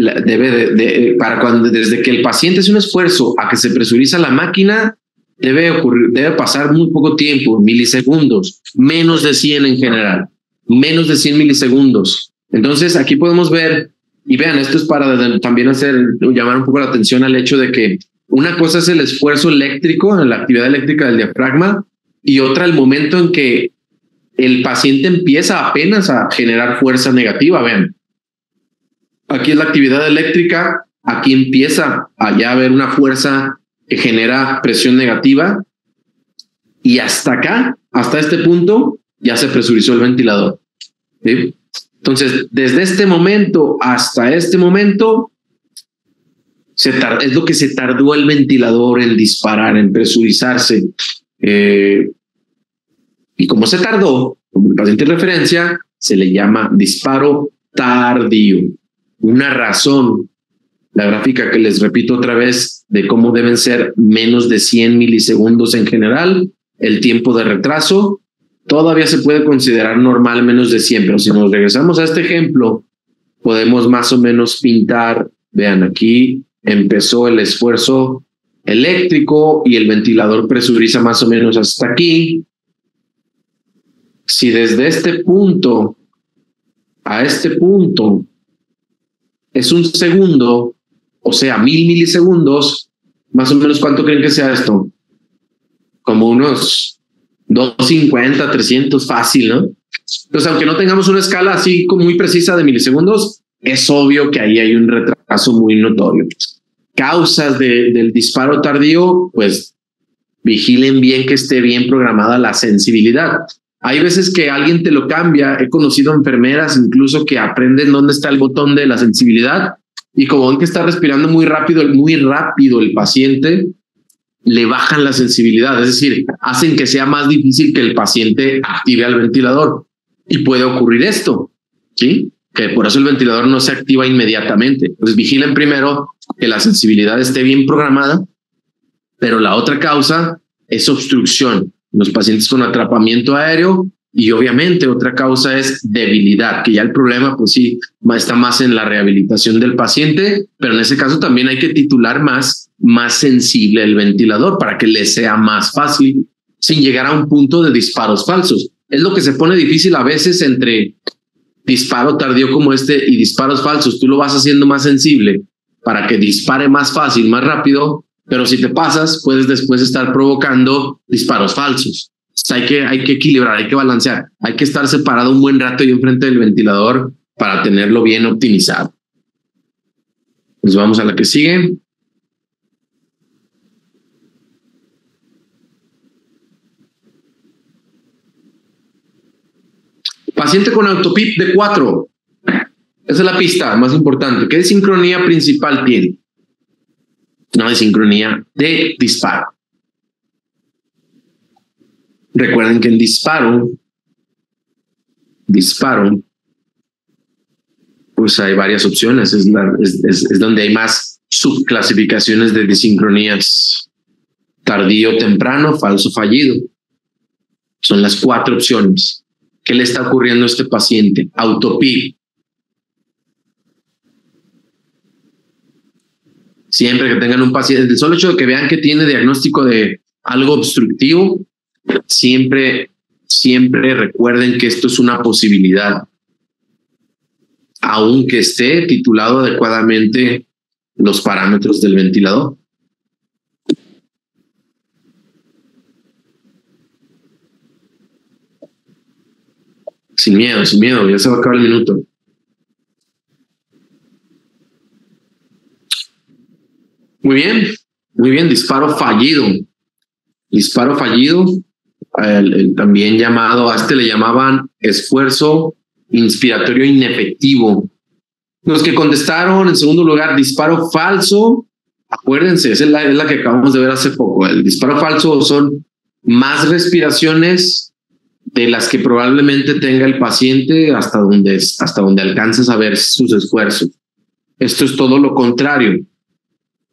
desde que el paciente hace un esfuerzo a que se presuriza la máquina, debe pasar muy poco tiempo, milisegundos, menos de 100 en general, menos de 100 milisegundos. Entonces aquí podemos ver, y vean, esto es para también llamar un poco la atención al hecho de que Una cosa es el esfuerzo eléctrico, la actividad eléctrica del diafragma, y otra el momento en que el paciente empieza apenas a generar fuerza negativa. Vean, aquí es la actividad eléctrica, aquí empieza a ya haber una fuerza que genera presión negativa, y hasta acá, hasta este punto, ya se presurizó el ventilador. ¿Sí? Entonces, desde este momento hasta este momento, es lo que se tardó el ventilador en disparar, en presurizarse. Y como se tardó, como el paciente de referencia, se le llama disparo tardío. Una razón, la gráfica que les repito otra vez, de cómo deben ser menos de 100 milisegundos en general, el tiempo de retraso, todavía se puede considerar normal menos de 100, pero si nos regresamos a este ejemplo, podemos más o menos pintar, vean, aquí empezó el esfuerzo eléctrico y el ventilador presuriza más o menos hasta aquí. Si desde este punto a este punto es un segundo, o sea, 1000 milisegundos, más o menos, ¿cuánto creen que sea esto? Como unos 250, 300, fácil, ¿no? Entonces, aunque no tengamos una escala así como muy precisa de milisegundos, es obvio que ahí hay un retraso muy notorio. Causas del disparo tardío, pues vigilen bien que esté bien programada la sensibilidad. Hay veces que alguien te lo cambia. He conocido enfermeras incluso que aprenden dónde está el botón de la sensibilidad, y como ven que está respirando muy rápido el paciente, le bajan la sensibilidad, es decir, hacen que sea más difícil que el paciente active al ventilador, y puede ocurrir esto, ¿sí? Que por eso el ventilador no se activa inmediatamente. Pues vigilen primero que la sensibilidad esté bien programada, pero la otra causa es obstrucción, los pacientes con atrapamiento aéreo, y obviamente otra causa es debilidad, que ya el problema pues sí está más en la rehabilitación del paciente, pero en ese caso también hay que titular más sensible el ventilador para que le sea más fácil sin llegar a un punto de disparos falsos. Es lo que se pone difícil a veces entre disparo tardío como este y disparos falsos. Tú lo vas haciendo más sensible para que dispare más fácil, más rápido, pero si te pasas, puedes después estar provocando disparos falsos. Hay que equilibrar, hay que balancear, hay que estar separado un buen rato y enfrente del ventilador para tenerlo bien optimizado. Pues vamos a la que sigue. Paciente con autopip de 4. Esa es la pista más importante. ¿Qué sincronía principal tiene? No, de sincronía de disparo. Recuerden que en disparo, pues hay varias opciones. Es donde hay más subclasificaciones de disincronías. Tardío, temprano, falso, fallido. Son las 4 opciones. ¿Qué le está ocurriendo a este paciente? Autopip. Siempre que tengan un paciente, el solo hecho de que vean que tiene diagnóstico de algo obstructivo, siempre recuerden que esto es una posibilidad, aunque esté titulado adecuadamente los parámetros del ventilador. Sin miedo, ya se va a acabar el minuto. Muy bien, disparo fallido. Disparo fallido, también llamado, a este le llamaban esfuerzo inspiratorio inefectivo. Los que contestaron en segundo lugar, disparo falso, acuérdense, es la que acabamos de ver hace poco. El disparo falso son más respiraciones de las que probablemente tenga el paciente hasta donde alcances a ver sus esfuerzos. Esto es todo lo contrario.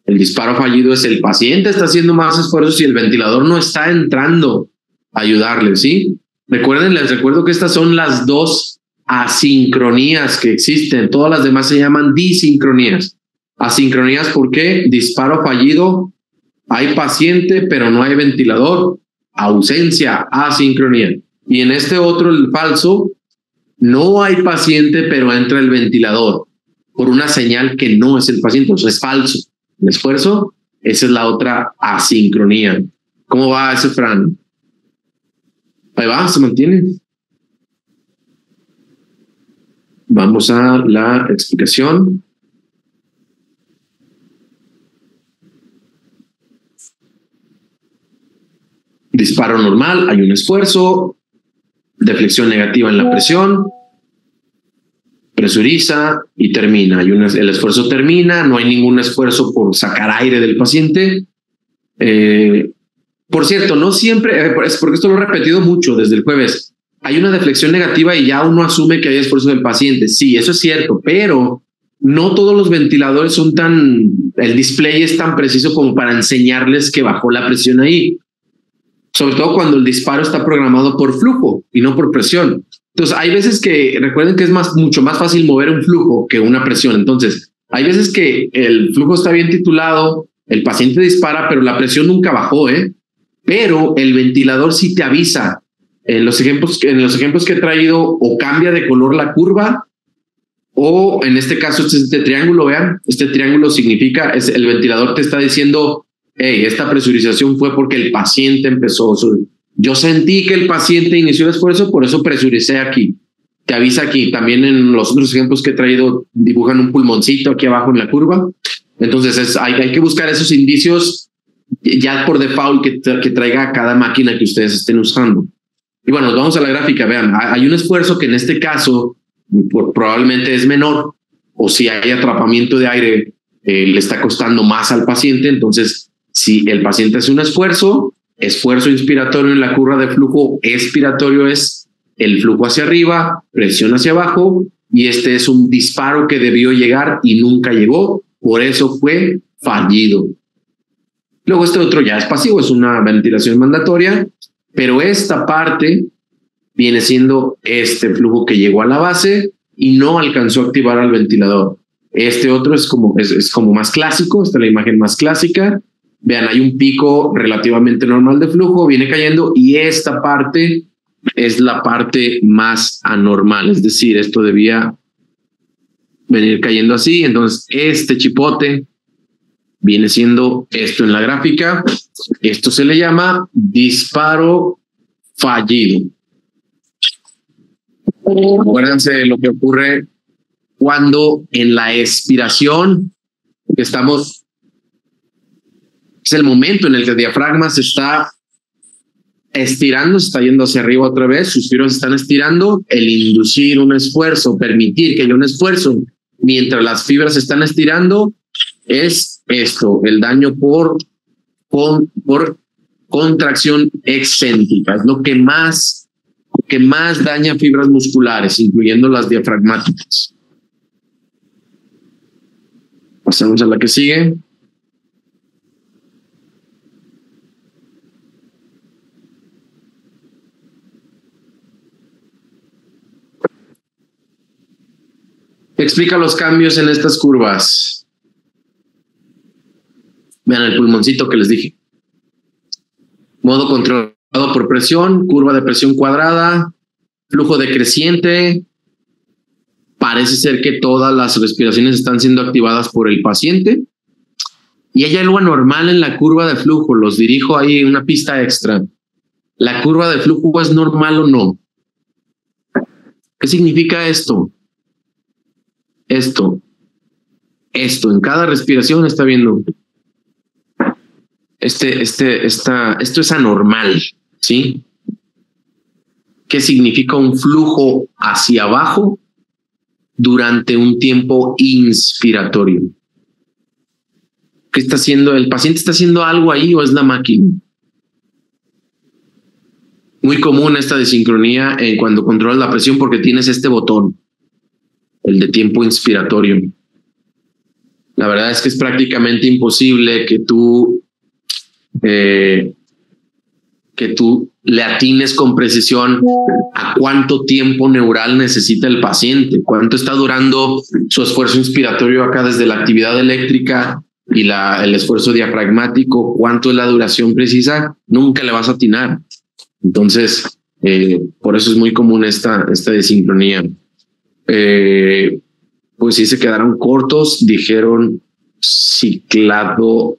El disparo fallido es el paciente está haciendo más esfuerzos y el ventilador no está entrando a ayudarle, ¿sí? Les recuerdo que estas son las 2 asincronías que existen. Todas las demás se llaman disincronías. Asincronías, ¿por qué? Disparo fallido, hay paciente, pero no hay ventilador. Ausencia, asincronía. Y en este otro, el falso, no hay paciente, pero entra el ventilador por una señal que no es el paciente, o sea, es falso. El esfuerzo Esa es la otra asincronía. ¿Cómo va ese, Fran? Ahí va, se mantiene. Vamos a la explicación. Disparo normal, hay un esfuerzo, deflexión negativa en la presión, presuriza y termina. El esfuerzo termina, no hay ningún esfuerzo por sacar aire del paciente. Por cierto, no siempre, es porque esto lo he repetido mucho desde el jueves, hay una deflexión negativa y ya uno asume que hay esfuerzo del paciente. Sí, eso es cierto, pero no todos los ventiladores son el display es tan preciso como para enseñarles que bajó la presión ahí. Sobre todo cuando el disparo está programado por flujo y no por presión. Entonces, hay veces que, recuerden que es mucho más fácil mover un flujo que una presión. Entonces, hay veces que el flujo está bien titulado, el paciente dispara, pero la presión nunca bajó, pero el ventilador sí te avisa. En los ejemplos que he traído, o cambia de color la curva, o en este caso, este triángulo, vean, este triángulo significa, el ventilador te está diciendo, hey, esta presurización fue porque el paciente empezó. Yo sentí que el paciente inició el esfuerzo, por eso presuricé aquí. Te avisa aquí. También en los otros ejemplos que he traído, dibujan un pulmoncito aquí abajo en la curva. Entonces, hay que buscar esos indicios ya por default que traiga cada máquina que ustedes estén usando. Y bueno, vamos a la gráfica. Vean, hay un esfuerzo que en este caso probablemente es menor, o si hay atrapamiento de aire, le está costando más al paciente. Entonces, si el paciente hace un esfuerzo inspiratorio en la curva de flujo expiratorio es el flujo hacia arriba, presión hacia abajo, y este es un disparo que debió llegar y nunca llegó, por eso fue fallido. Luego este otro ya es pasivo, es una ventilación mandatoria, pero esta parte viene siendo este flujo que llegó a la base y no alcanzó a activar al ventilador. Este otro es como más clásico, esta es la imagen más clásica. Vean, hay un pico relativamente normal de flujo, viene cayendo, y esta parte es la parte más anormal, es decir, esto debía venir cayendo así. Entonces, este chipote viene siendo esto en la gráfica. Esto se le llama disparo fallido. Acuérdense de lo que ocurre cuando en la expiración es el momento en el que el diafragma se está estirando, se está yendo hacia arriba otra vez, sus fibras se están estirando. El inducir un esfuerzo, permitir que haya un esfuerzo mientras las fibras se están estirando, es esto, el daño por contracción excéntrica. Es lo que más daña fibras musculares, incluyendo las diafragmáticas. Pasamos a la que sigue. Explica los cambios en estas curvas. Vean el pulmoncito que les dije. Modo controlado por presión, curva de presión cuadrada, flujo decreciente. Parece ser que todas las respiraciones están siendo activadas por el paciente. Y hay algo anormal en la curva de flujo. Los dirijo ahí una pista extra. ¿La curva de flujo es normal o no? ¿Qué significa esto? Esto en cada respiración está viendo. Esto es anormal, ¿sí? ¿Qué significa un flujo hacia abajo durante un tiempo inspiratorio? ¿Qué está haciendo? ¿El paciente está haciendo algo ahí o es la máquina? Muy común esta desincronía cuando controlas la presión, porque tienes este botón, el de tiempo inspiratorio. La verdad es que es prácticamente imposible que tú le atines con precisión a cuánto tiempo neural necesita el paciente, cuánto está durando su esfuerzo inspiratorio acá desde la actividad eléctrica y el esfuerzo diafragmático, cuánto es la duración precisa. Nunca le vas a atinar. Entonces, por eso es muy común esta desincronía. Pues sí se quedaron cortos, dijeron ciclado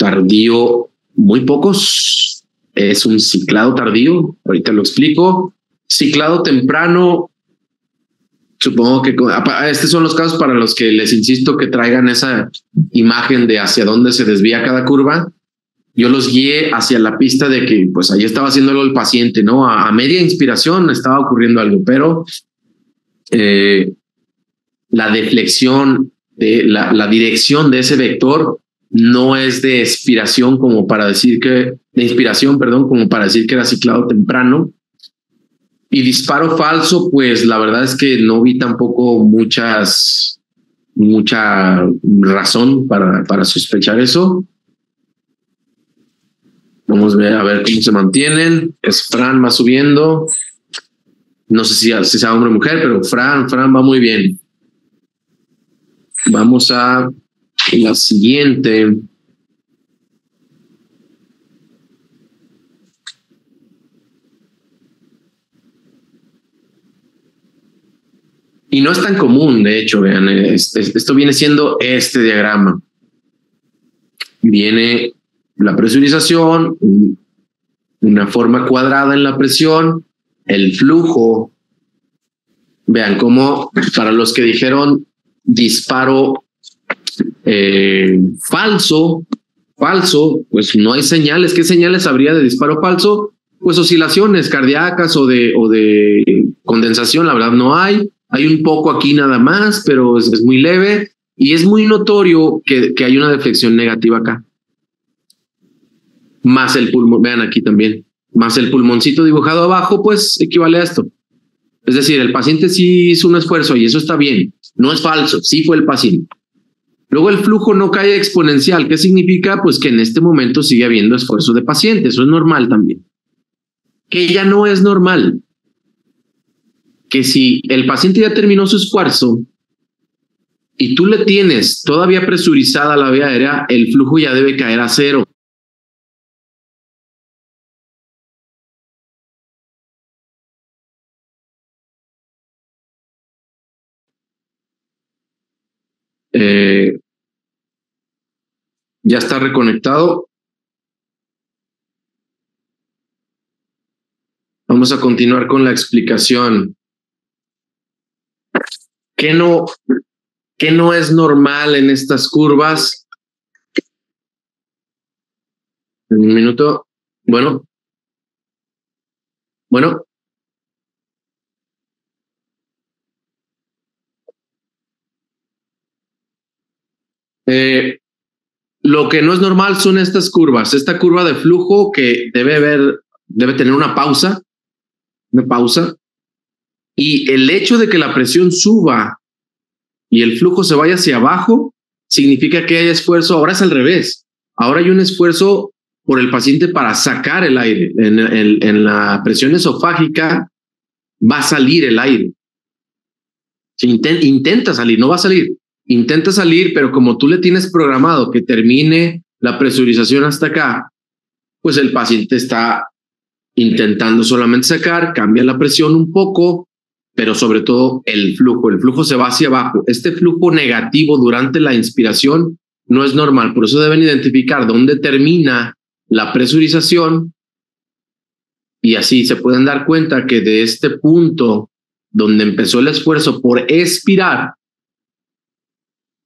tardío, muy pocos. Es un ciclado tardío, ahorita lo explico. Ciclado temprano, supongo que estos son los casos para los que les insisto que traigan esa imagen de hacia dónde se desvía cada curva. Yo los guié hacia la pista de que pues ahí estaba haciéndolo el paciente, ¿no? A media inspiración estaba ocurriendo algo, pero la deflexión, la dirección de ese vector no es de expiración como para decir que, de inspiración, perdón, como para decir que era ciclado temprano. Y disparo falso, pues la verdad es que no vi tampoco mucha razón para sospechar eso. Vamos a ver cómo se mantienen. Es Fran, va subiendo. No sé si sea hombre o mujer, pero Fran va muy bien. Vamos a la siguiente. Y no es tan común, de hecho, vean, esto viene siendo este diagrama. Viene la presurización, una forma cuadrada en la presión, el flujo. Vean cómo, para los que dijeron disparo falso, pues no hay señales. ¿Qué señales habría de disparo falso? Pues oscilaciones cardíacas o de condensación, la verdad no hay. Hay un poco aquí nada más, pero es muy leve y es muy notorio que hay una deflexión negativa acá. Más el pulmón, vean aquí también, más el pulmoncito dibujado abajo, pues equivale a esto. Es decir, el paciente sí hizo un esfuerzo y eso está bien. No es falso, sí fue el paciente. Luego el flujo no cae exponencial. ¿Qué significa? Pues que en este momento sigue habiendo esfuerzo de paciente. Eso es normal también. Que ya no es normal. Que si el paciente ya terminó su esfuerzo y tú le tienes todavía presurizada la vía aérea, el flujo ya debe caer a cero. Ya está reconectado. Vamos a continuar con la explicación. ¿Qué no es normal en estas curvas? Un minuto. Bueno. Lo que no es normal son estas curvas. Esta curva de flujo que debe tener una pausa. Y el hecho de que la presión suba y el flujo se vaya hacia abajo significa que hay esfuerzo. Ahora es al revés. Ahora hay un esfuerzo por el paciente para sacar el aire. En la presión esofágica va a salir el aire. Intenta salir, no va a salir. Intenta salir, pero como tú le tienes programado que termine la presurización hasta acá, pues el paciente está intentando solamente sacar, cambia la presión un poco, pero sobre todo el flujo se va hacia abajo. Este flujo negativo durante la inspiración no es normal, por eso deben identificar dónde termina la presurización y así se pueden dar cuenta que de este punto donde empezó el esfuerzo por expirar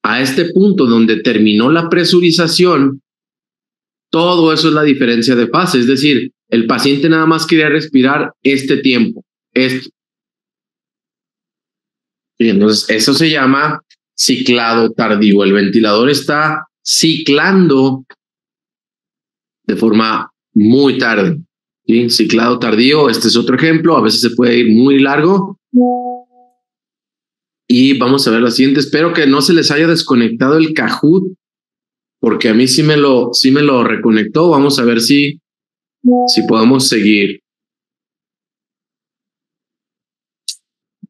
a este punto donde terminó la presurización, todo eso es la diferencia de fase, es decir, el paciente nada más quería respirar este tiempo, esto. Y entonces eso se llama ciclado tardío. El ventilador está ciclando de forma muy tarde. ¿Sí? Ciclado tardío, este es otro ejemplo, a veces se puede ir muy largo. Y vamos a ver la siguiente. Espero que no se les haya desconectado el Kahoot, porque a mí sí me lo reconectó. Vamos a ver si podemos seguir.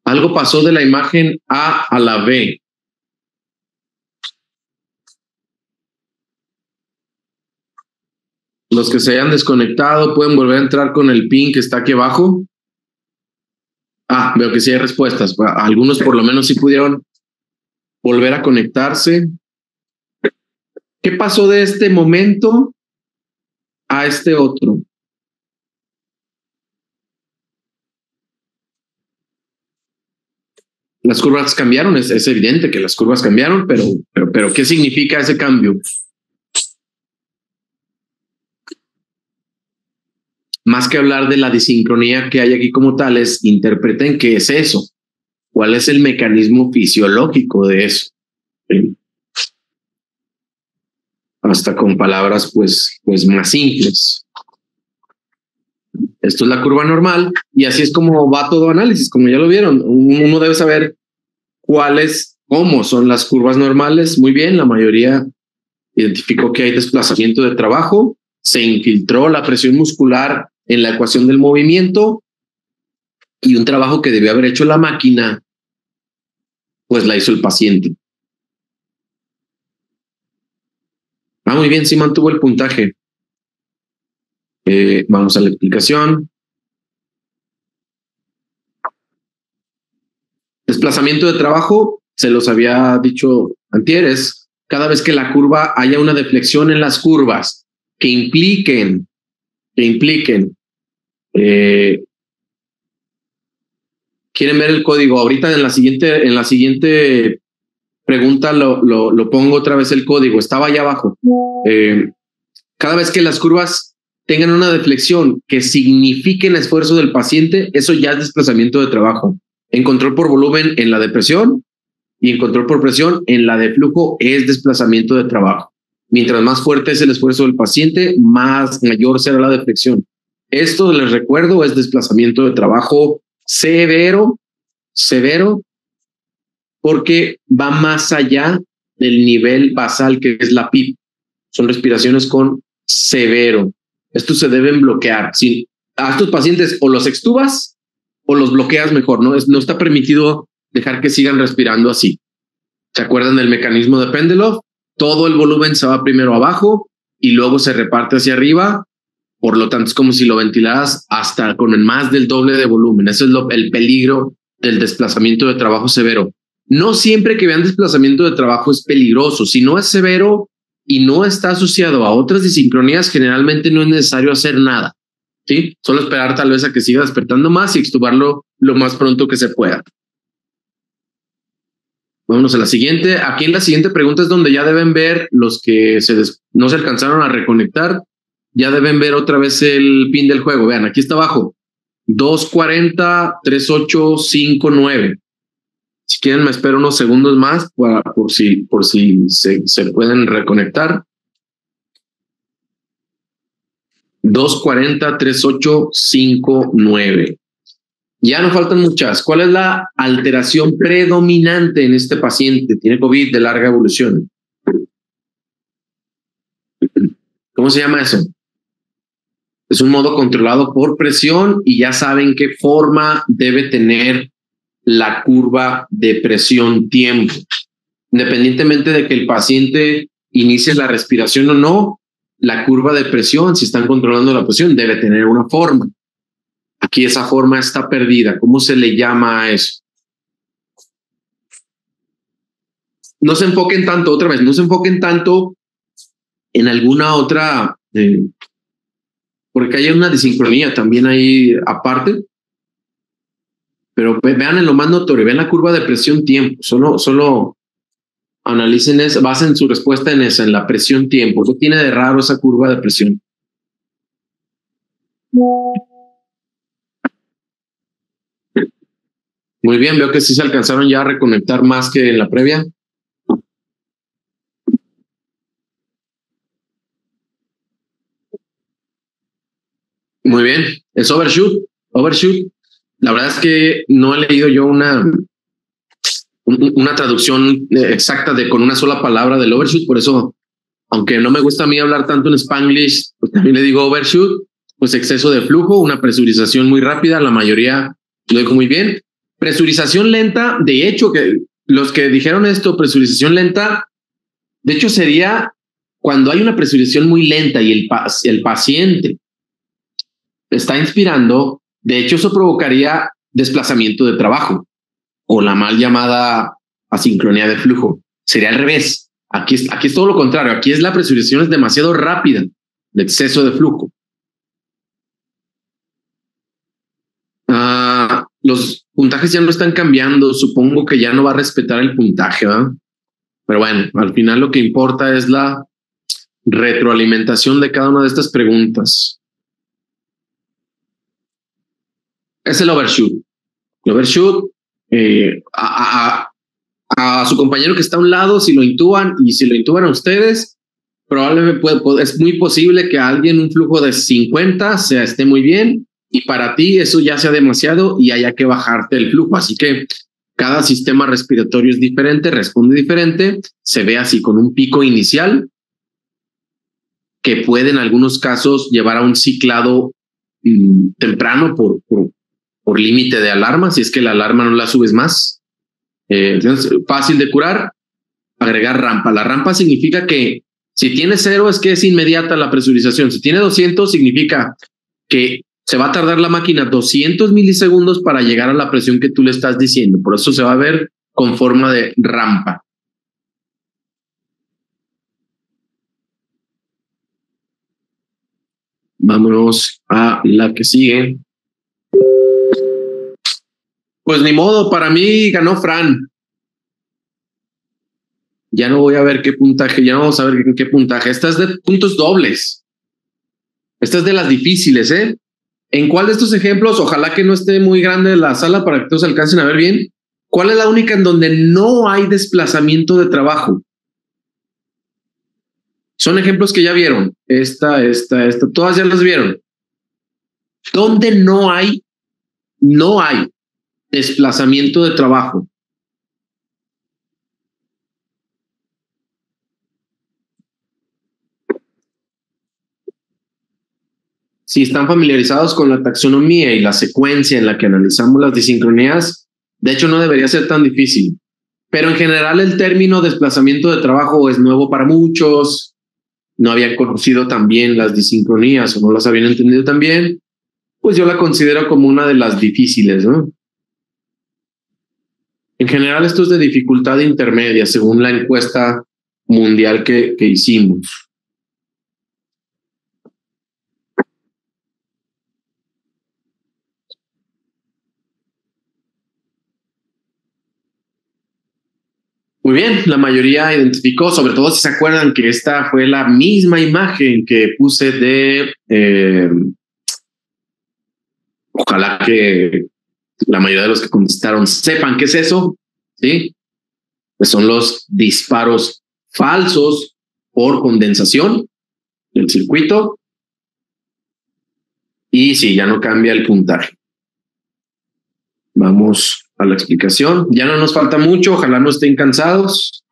Algo pasó de la imagen A a la B. Los que se hayan desconectado pueden volver a entrar con el pin que está aquí abajo. Ah, veo que sí hay respuestas. Algunos por lo menos sí pudieron volver a conectarse. ¿Qué pasó de este momento a este otro? Las curvas cambiaron, es evidente que las curvas cambiaron, pero ¿qué significa ese cambio? Más que hablar de la disincronía que hay aquí como tal, es interpreten qué es eso, cuál es el mecanismo fisiológico de eso. ¿Sí? Hasta con palabras pues más simples. Esto es la curva normal y así es como va todo análisis, como ya lo vieron. Uno debe saber cómo son las curvas normales. Muy bien, la mayoría identificó que hay desplazamiento de trabajo, se infiltró la presión muscular en la ecuación del movimiento y un trabajo que debió haber hecho la máquina, pues la hizo el paciente. Muy bien, sí mantuvo el puntaje. Vamos a la explicación. Desplazamiento de trabajo, se los había dicho antieres, cada vez que la curva haya una deflexión en las curvas que impliquen quieren ver el código. Ahorita en la siguiente pregunta lo pongo otra vez el código. Estaba allá abajo. Cada vez que las curvas tengan una deflexión que signifique el esfuerzo del paciente, eso ya es desplazamiento de trabajo. En control por volumen en la depresión y en control por presión en la de flujo es desplazamiento de trabajo. Mientras más fuerte es el esfuerzo del paciente, mayor será la deflexión. Esto, les recuerdo, es desplazamiento de trabajo severo, porque va más allá del nivel basal que es la PIP. Son respiraciones con severo. Estos se deben bloquear. Si a estos pacientes o los extubas o los bloqueas mejor, ¿no? No está permitido dejar que sigan respirando así. ¿Se acuerdan del mecanismo de Pendelov? Todo el volumen se va primero abajo y luego se reparte hacia arriba. Por lo tanto, es como si lo ventilaras hasta con más del doble de volumen. Eso es el peligro del desplazamiento de trabajo severo. No siempre que vean desplazamiento de trabajo es peligroso. Si no es severo y no está asociado a otras disincronías, generalmente no es necesario hacer nada. ¿Sí? Solo esperar tal vez a que siga despertando más y extubarlo lo más pronto que se pueda. Vámonos a la siguiente. Aquí en la siguiente pregunta es donde ya deben ver los que no se alcanzaron a reconectar. Ya deben ver otra vez el pin del juego. Vean, aquí está abajo. 240 3859. Si quieren, me espero unos segundos más por si se pueden reconectar. 240 3859. Ya no faltan muchas. ¿Cuál es la alteración predominante en este paciente? Tiene COVID de larga evolución. ¿Cómo se llama eso? Es un modo controlado por presión y ya saben qué forma debe tener la curva de presión-tiempo. Independientemente de que el paciente inicie la respiración o no, la curva de presión, si están controlando la presión, debe tener una forma. Aquí esa forma está perdida. ¿Cómo se le llama a eso? No se enfoquen tanto, otra vez, no se enfoquen tanto en alguna otra, porque hay una disincronía también ahí aparte, pero vean en lo más notorio, vean la curva de presión-tiempo, solo analicen eso, basen su respuesta en esa, en la presión-tiempo. ¿Qué tiene de raro esa curva de presión? Muy bien, veo que sí se alcanzaron ya a reconectar más que en la previa. Muy bien, es overshoot. La verdad es que no he leído yo una traducción exacta con una sola palabra del overshoot, por eso, aunque no me gusta a mí hablar tanto en Spanglish, pues también le digo overshoot, pues exceso de flujo, una presurización muy rápida, la mayoría lo dijo muy bien. Presurización lenta, de hecho, que los que dijeron esto, presurización lenta, de hecho sería cuando hay una presurización muy lenta y el paciente está inspirando, de hecho eso provocaría desplazamiento de trabajo o la mal llamada asincronía de flujo. Sería al revés. Aquí es todo lo contrario. Aquí es la presurización es demasiado rápida, de exceso de flujo. Los puntajes ya no están cambiando. Supongo que ya no va a respetar el puntaje, ¿verdad? Pero bueno, al final lo que importa es la retroalimentación de cada una de estas preguntas. Es el overshoot. El overshoot, a su compañero que está a un lado, si lo intuban y si lo intuban a ustedes, probablemente es muy posible que a alguien un flujo de 50 esté muy bien y para ti eso ya sea demasiado y haya que bajarte el flujo. Así que cada sistema respiratorio es diferente, responde diferente, se ve así con un pico inicial que puede en algunos casos llevar a un ciclado temprano por límite de alarma, si es que la alarma no la subes más. Entonces, fácil de curar, agregar rampa. La rampa significa que si tiene 0 es que es inmediata la presurización. Si tiene 200 significa que se va a tardar la máquina 200 milisegundos para llegar a la presión que tú le estás diciendo. Por eso se va a ver con forma de rampa. Vámonos a la que sigue. Pues ni modo, para mí ganó Fran. Ya no voy a ver qué puntaje, ya no vamos a ver qué puntaje. Esta es de puntos dobles. Esta es de las difíciles, ¿eh? ¿En cuál de estos ejemplos, ojalá que no esté muy grande la sala para que todos alcancen a ver bien, cuál es la única en donde no hay desplazamiento de trabajo? Son ejemplos que ya vieron. Esta, todas ya las vieron. ¿Dónde no hay desplazamiento de trabajo? Si están familiarizados con la taxonomía y la secuencia en la que analizamos las disincronías, de hecho no debería ser tan difícil. Pero en general el término desplazamiento de trabajo es nuevo para muchos, no habían conocido también las disincronías o no las habían entendido tan bien, pues yo la considero como una de las difíciles, ¿no? En general esto es de dificultad intermedia, según la encuesta mundial que hicimos. Muy bien, la mayoría identificó, sobre todo si se acuerdan que esta fue la misma imagen que puse de... ojalá que la mayoría de los que contestaron sepan qué es eso, ¿sí? Pues son los disparos falsos por condensación del circuito. Y sí, ya no cambia el puntaje. Vamos a la explicación. Ya no nos falta mucho, ojalá no estén cansados.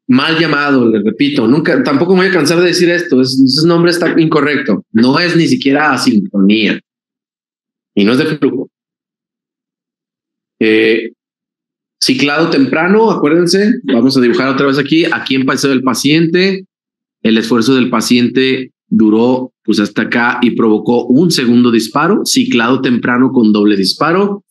Mal llamado, les repito, tampoco me voy a cansar de decir esto, ese nombre está incorrecto. No es ni siquiera asincronía. Y no es de flujo. Ciclado temprano, acuérdense, vamos a dibujar otra vez aquí. Aquí empezó el paciente, el esfuerzo del paciente duró pues hasta acá y provocó un segundo disparo, ciclado temprano con doble disparo.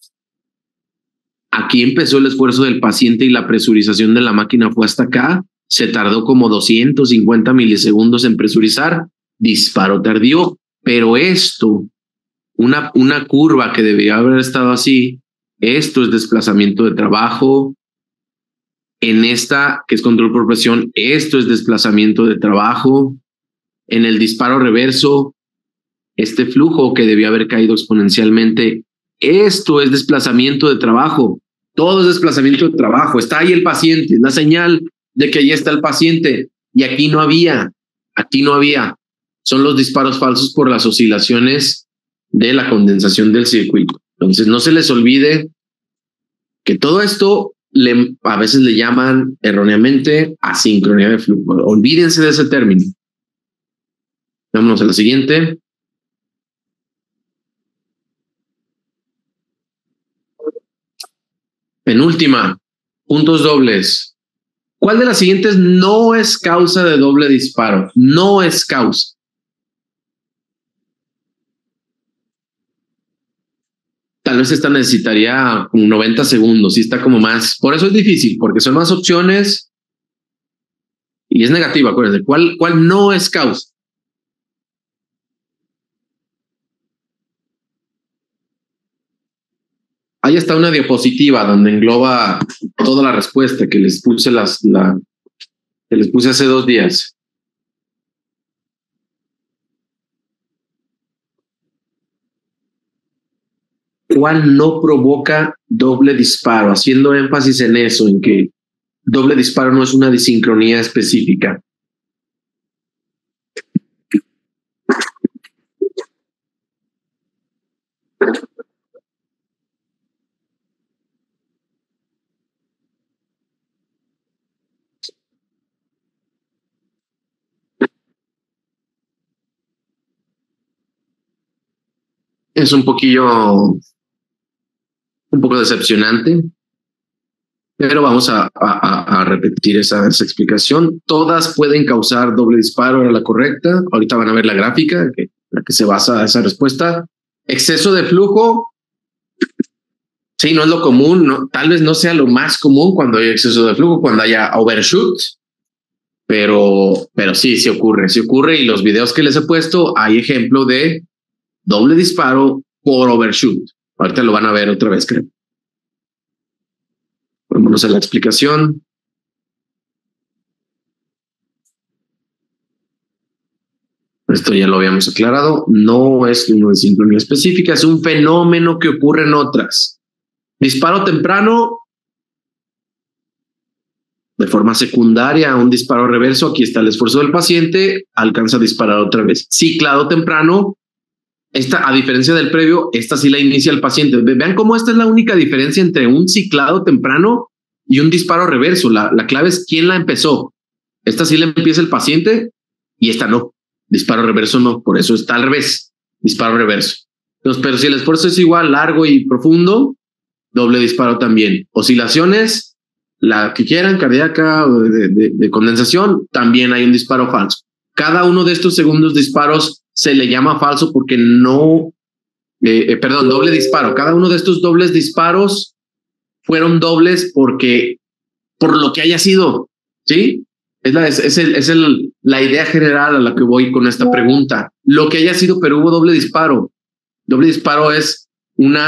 Aquí empezó el esfuerzo del paciente y la presurización de la máquina fue hasta acá. Se tardó como 250 milisegundos en presurizar, disparo tardío, pero esto, una curva que debería haber estado así, esto es desplazamiento de trabajo. En esta, que es control por presión, esto es desplazamiento de trabajo. En el disparo reverso, este flujo que debió haber caído exponencialmente, esto es desplazamiento de trabajo. Todo es desplazamiento de trabajo. Está ahí el paciente, la señal de que ahí está el paciente. Y aquí no había. Son los disparos falsos por las oscilaciones de la condensación del circuito. Entonces, no se les olvide que todo esto a veces le llaman erróneamente asincronía de flujo. Olvídense de ese término. Vámonos a la siguiente. Penúltima, puntos dobles. ¿Cuál de las siguientes no es causa de doble disparo? No es causa. Tal vez esta necesitaría como 90 segundos, sí está como más. Por eso es difícil, porque son más opciones y es negativa, acuérdense. ¿Cuál no es causa? Ahí está una diapositiva donde engloba toda la respuesta que les puse que les puse hace 2 días. ¿Cuál no provoca doble disparo? Haciendo énfasis en eso, en que doble disparo no es una disincronía específica. Es un poco decepcionante, pero vamos a repetir esa explicación. Todas pueden causar doble disparo, era la correcta. Ahorita van a ver la gráfica, la que se basa esa respuesta. Exceso de flujo, sí, no es lo común, no, tal vez no sea lo más común cuando hay exceso de flujo, cuando haya overshoot, pero sí ocurre. Y los videos que les he puesto, hay ejemplo de doble disparo por overshoot. Ahorita lo van a ver otra vez, creo. Vámonos a la explicación. Esto ya lo habíamos aclarado. No es una disincronía específica, es un fenómeno que ocurre en otras. Disparo temprano de forma secundaria a un disparo reverso. Aquí está el esfuerzo del paciente, alcanza a disparar otra vez. Ciclado temprano. Esta, a diferencia del previo, esta sí la inicia el paciente. Vean cómo esta es la única diferencia entre un ciclado temprano y un disparo reverso. La clave es quién la empezó. Esta sí la empieza el paciente y esta no. Disparo reverso no. Por eso está al revés. Disparo reverso. Entonces, pero si el esfuerzo es igual, largo y profundo, doble disparo también. Oscilaciones, la que quieran, cardíaca o de condensación, también hay un disparo falso. Cada uno de estos segundos disparos se le llama falso porque no, doble disparo. Cada uno de estos dobles disparos fueron dobles por lo que haya sido, ¿sí? Es la idea general a la que voy con esta pregunta. Lo que haya sido, pero hubo doble disparo. Doble disparo es un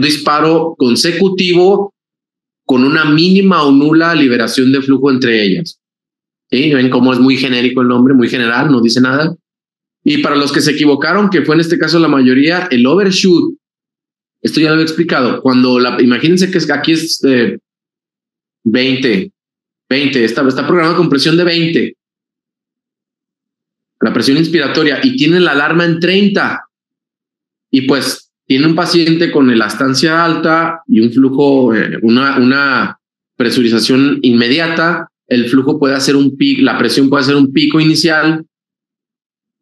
disparo consecutivo con una mínima o nula liberación de flujo entre ellas. ¿Sí? ¿Ven cómo es muy genérico el nombre, muy general, no dice nada? Y para los que se equivocaron, que fue en este caso la mayoría, el overshoot, esto ya lo he explicado, imagínense que aquí es 20, está programado con presión de 20, la presión inspiratoria, y tiene la alarma en 30, y pues tiene un paciente con elastancia alta y un flujo, una presurización inmediata, el flujo puede hacer un pico, la presión puede hacer un pico inicial,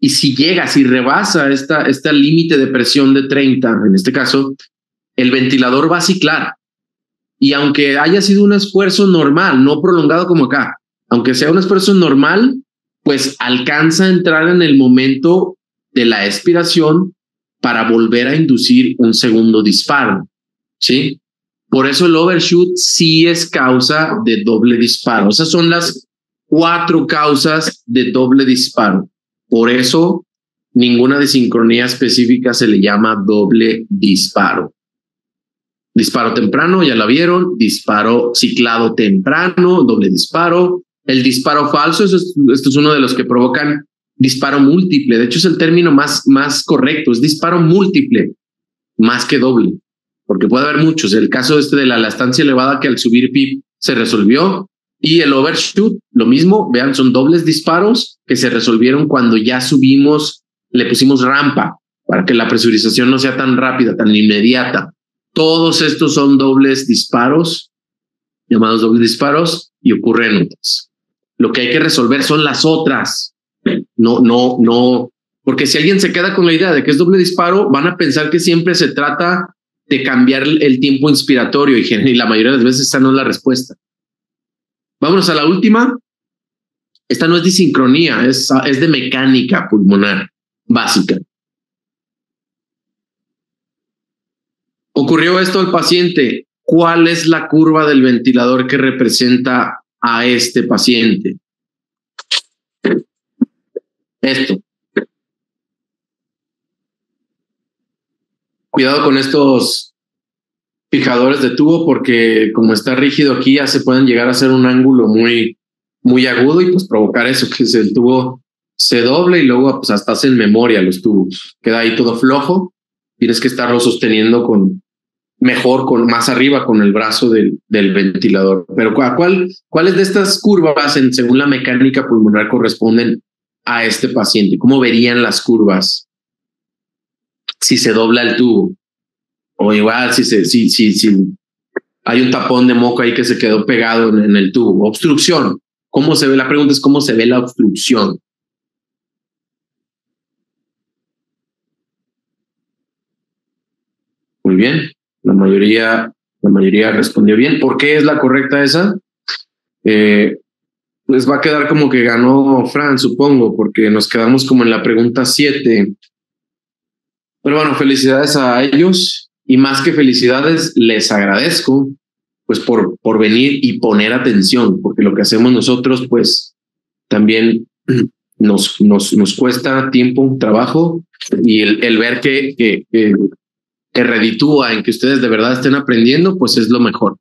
y si rebasa esta límite de presión de 30, en este caso, el ventilador va a ciclar. Y aunque haya sido un esfuerzo normal, no prolongado como acá, aunque sea un esfuerzo normal, pues alcanza a entrar en el momento de la expiración para volver a inducir un segundo disparo, ¿sí? Por eso el overshoot sí es causa de doble disparo. Esas son las 4 causas de doble disparo. Por eso ninguna desincronía específica se le llama doble disparo. Disparo temprano, ya la vieron. Disparo ciclado temprano, doble disparo. El disparo falso, esto es uno de los que provocan disparo múltiple. De hecho, es el término más correcto. Es disparo múltiple, más que doble. Porque puede haber muchos. El caso de la elastancia elevada que al subir PIB se resolvió. Y el overshoot, lo mismo. Vean, son dobles disparos que se resolvieron cuando ya le pusimos rampa para que la presurización no sea tan rápida, tan inmediata. Todos estos son dobles disparos, llamados dobles disparos, y ocurren en otras. Lo que hay que resolver son las otras. No, porque si alguien se queda con la idea de que es doble disparo, van a pensar que siempre se trata de cambiar el tiempo inspiratorio y la mayoría de las veces esa no es la respuesta. Vámonos a la última. Esta no es disincronía, es de mecánica pulmonar básica. Ocurrió esto al paciente. ¿Cuál es la curva del ventilador que representa a este paciente? Esto. Cuidado con estos fijadores de tubo porque como está rígido aquí ya se pueden llegar a hacer un ángulo muy agudo y pues provocar eso, que el tubo se doble y luego pues hasta hacen memoria los tubos. Queda ahí todo flojo. Tienes que estarlo sosteniendo con más arriba con el brazo del ventilador. Pero ¿cuáles de estas curvas según la mecánica pulmonar corresponden a este paciente? ¿Cómo verían las curvas si se dobla el tubo? O igual si hay un tapón de moco ahí que se quedó pegado en el tubo. Obstrucción. ¿Cómo se ve? La pregunta es ¿cómo se ve la obstrucción? Muy bien. La mayoría respondió bien. ¿Por qué es la correcta esa? Pues va a quedar como que ganó Fran, supongo, porque nos quedamos como en la pregunta 7. Pero bueno, felicidades a ellos y más que felicidades, les agradezco pues por venir y poner atención, porque lo que hacemos nosotros pues también nos cuesta tiempo, trabajo y el ver que reditúa en que ustedes de verdad estén aprendiendo, pues es lo mejor,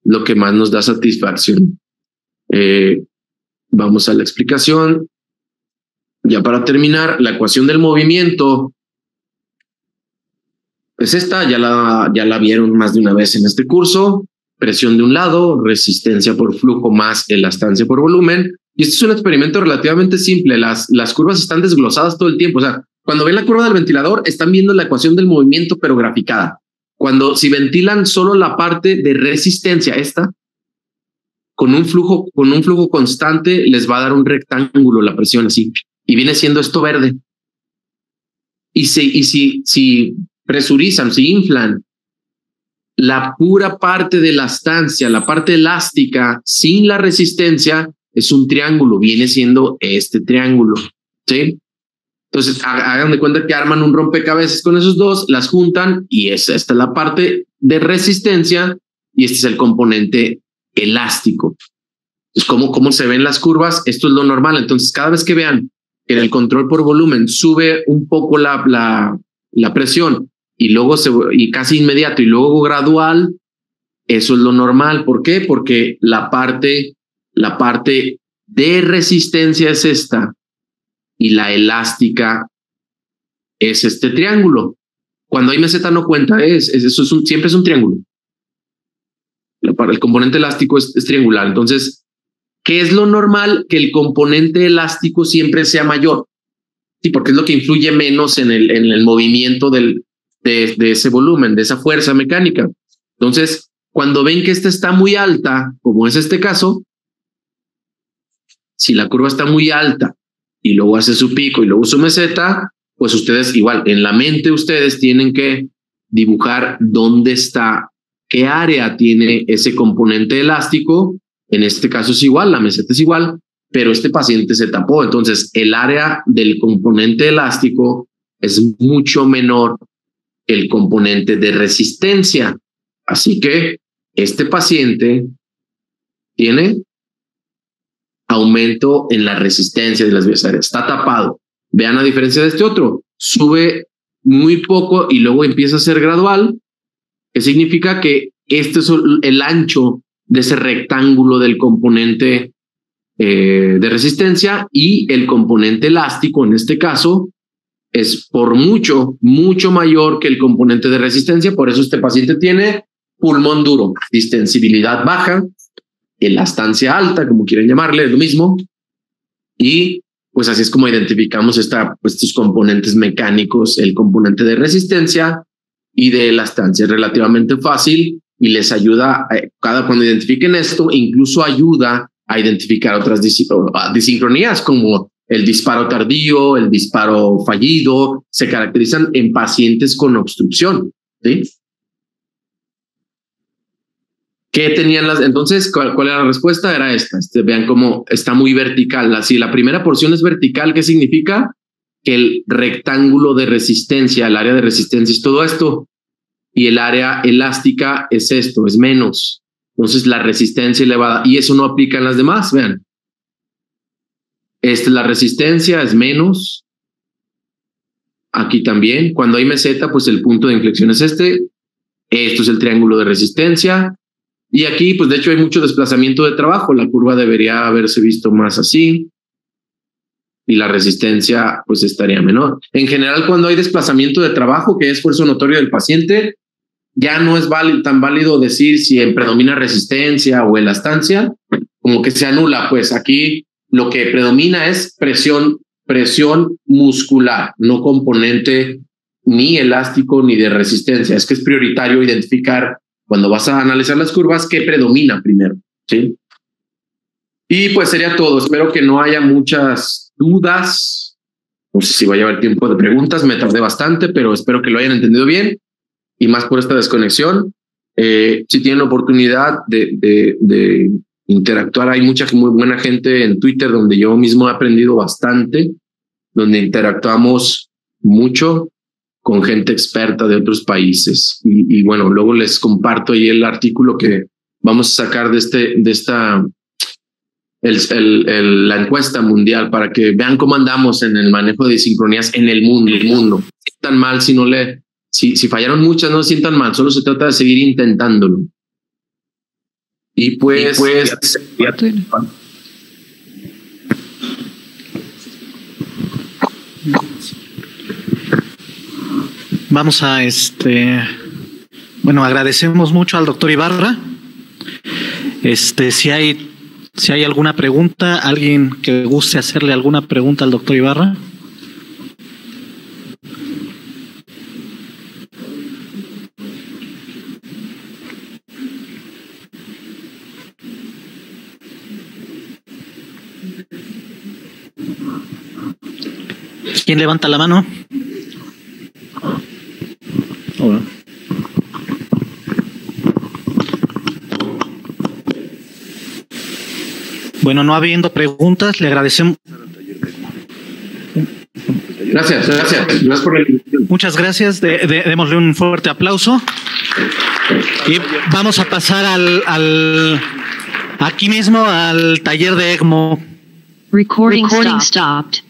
lo que más nos da satisfacción. Vamos a la explicación. Ya para terminar, la ecuación del movimiento pues esta ya la vieron más de una vez en este curso. Presión de un lado, resistencia por flujo más elastancia por volumen. Y este es un experimento relativamente simple. Las curvas están desglosadas todo el tiempo. O sea, cuando ven la curva del ventilador, están viendo la ecuación del movimiento, pero graficada. Si ventilan solo la parte de resistencia, esta, con un flujo constante, les va a dar un rectángulo la presión así. Y viene siendo esto verde. Y si presurizan, si inflan la pura parte de la estancia, la parte elástica, sin la resistencia, es un triángulo, viene siendo este triángulo, ¿sí? Entonces, hagan de cuenta que arman un rompecabezas con esos dos, las juntan y esta es la parte de resistencia y este es el componente elástico. Entonces, ¿cómo se ven las curvas? Esto es lo normal. Entonces, cada vez que vean que en el control por volumen sube un poco la presión y luego y casi inmediato y luego gradual, eso es lo normal. ¿Por qué? Porque la parte de resistencia es esta y la elástica es este triángulo. Cuando hay meseta no cuenta, siempre es un triángulo. El componente elástico es triangular. Entonces, ¿qué es lo normal? Que el componente elástico siempre sea mayor. Sí, porque es lo que influye menos en el movimiento de ese volumen, de esa fuerza mecánica. Entonces, cuando ven que esta está muy alta, como es este caso, si la curva está muy alta y luego hace su pico y luego su meseta, pues ustedes igual, en la mente ustedes tienen que dibujar dónde está, qué área tiene ese componente elástico. En este caso es igual, la meseta es igual, pero este paciente se tapó. Entonces, el área del componente elástico es mucho menor que el componente de resistencia. Así que este paciente tiene aumento en la resistencia de las vías aéreas. Está tapado. Vean la diferencia de este otro. Sube muy poco y luego empieza a ser gradual, que significa que este es el ancho de ese rectángulo del componente de resistencia y el componente elástico, en este caso, es por mucho mayor que el componente de resistencia. Por eso este paciente tiene pulmón duro, distensibilidad baja, elastancia alta, como quieran llamarle, es lo mismo. Y pues así es como identificamos estos componentes mecánicos, el componente de resistencia y de elastancia. Es relativamente fácil y les ayuda, cuando identifiquen esto, incluso ayuda a identificar otras disincronías como el disparo tardío, el disparo fallido, se caracterizan en pacientes con obstrucción, ¿sí? ¿Qué tenían entonces? ¿Cuál era la respuesta? Era esta. Vean cómo está muy vertical. Si la primera porción es vertical, ¿qué significa? Que el rectángulo de resistencia, el área de resistencia es todo esto. y el área elástica es esto, es menos. Entonces la resistencia elevada, y eso no aplica en las demás, vean. La resistencia es menos. Aquí también, cuando hay meseta, pues el punto de inflexión es este. Esto es el triángulo de resistencia. Y aquí, pues de hecho hay mucho desplazamiento de trabajo. La curva debería haberse visto más así. Y la resistencia, pues estaría menor. En general, cuando hay desplazamiento de trabajo, que es esfuerzo notorio del paciente, ya no es tan válido decir si predomina resistencia o elastancia, como que se anula. Pues aquí lo que predomina es presión muscular, no componente ni elástico ni de resistencia. Es que es prioritario identificar cuando vas a analizar las curvas qué predomina primero, ¿sí? Y pues sería todo. Espero que no haya muchas dudas. No sé si va a llevar tiempo de preguntas. Me tardé bastante, pero espero que lo hayan entendido bien y más por esta desconexión. Si tienen oportunidad de interactuar, hay mucha muy buena gente en Twitter donde yo mismo he aprendido bastante, donde interactuamos mucho con gente experta de otros países. Y bueno, luego les comparto ahí el artículo que vamos a sacar de esta la encuesta mundial para que vean cómo andamos en el manejo de sincronías en el mundo. No sientan mal si fallaron muchas, no se sientan mal, solo se trata de seguir intentándolo. Y pues vamos a bueno, agradecemos mucho al doctor Ibarra. Si hay alguna pregunta, alguien que guste hacerle alguna pregunta al doctor Ibarra. ¿Quién levanta la mano? Hola. Bueno, no habiendo preguntas, le agradecemos. Gracias por la invitación. Muchas gracias. Démosle un fuerte aplauso. Y vamos a pasar aquí mismo al taller de ECMO. Recording stopped.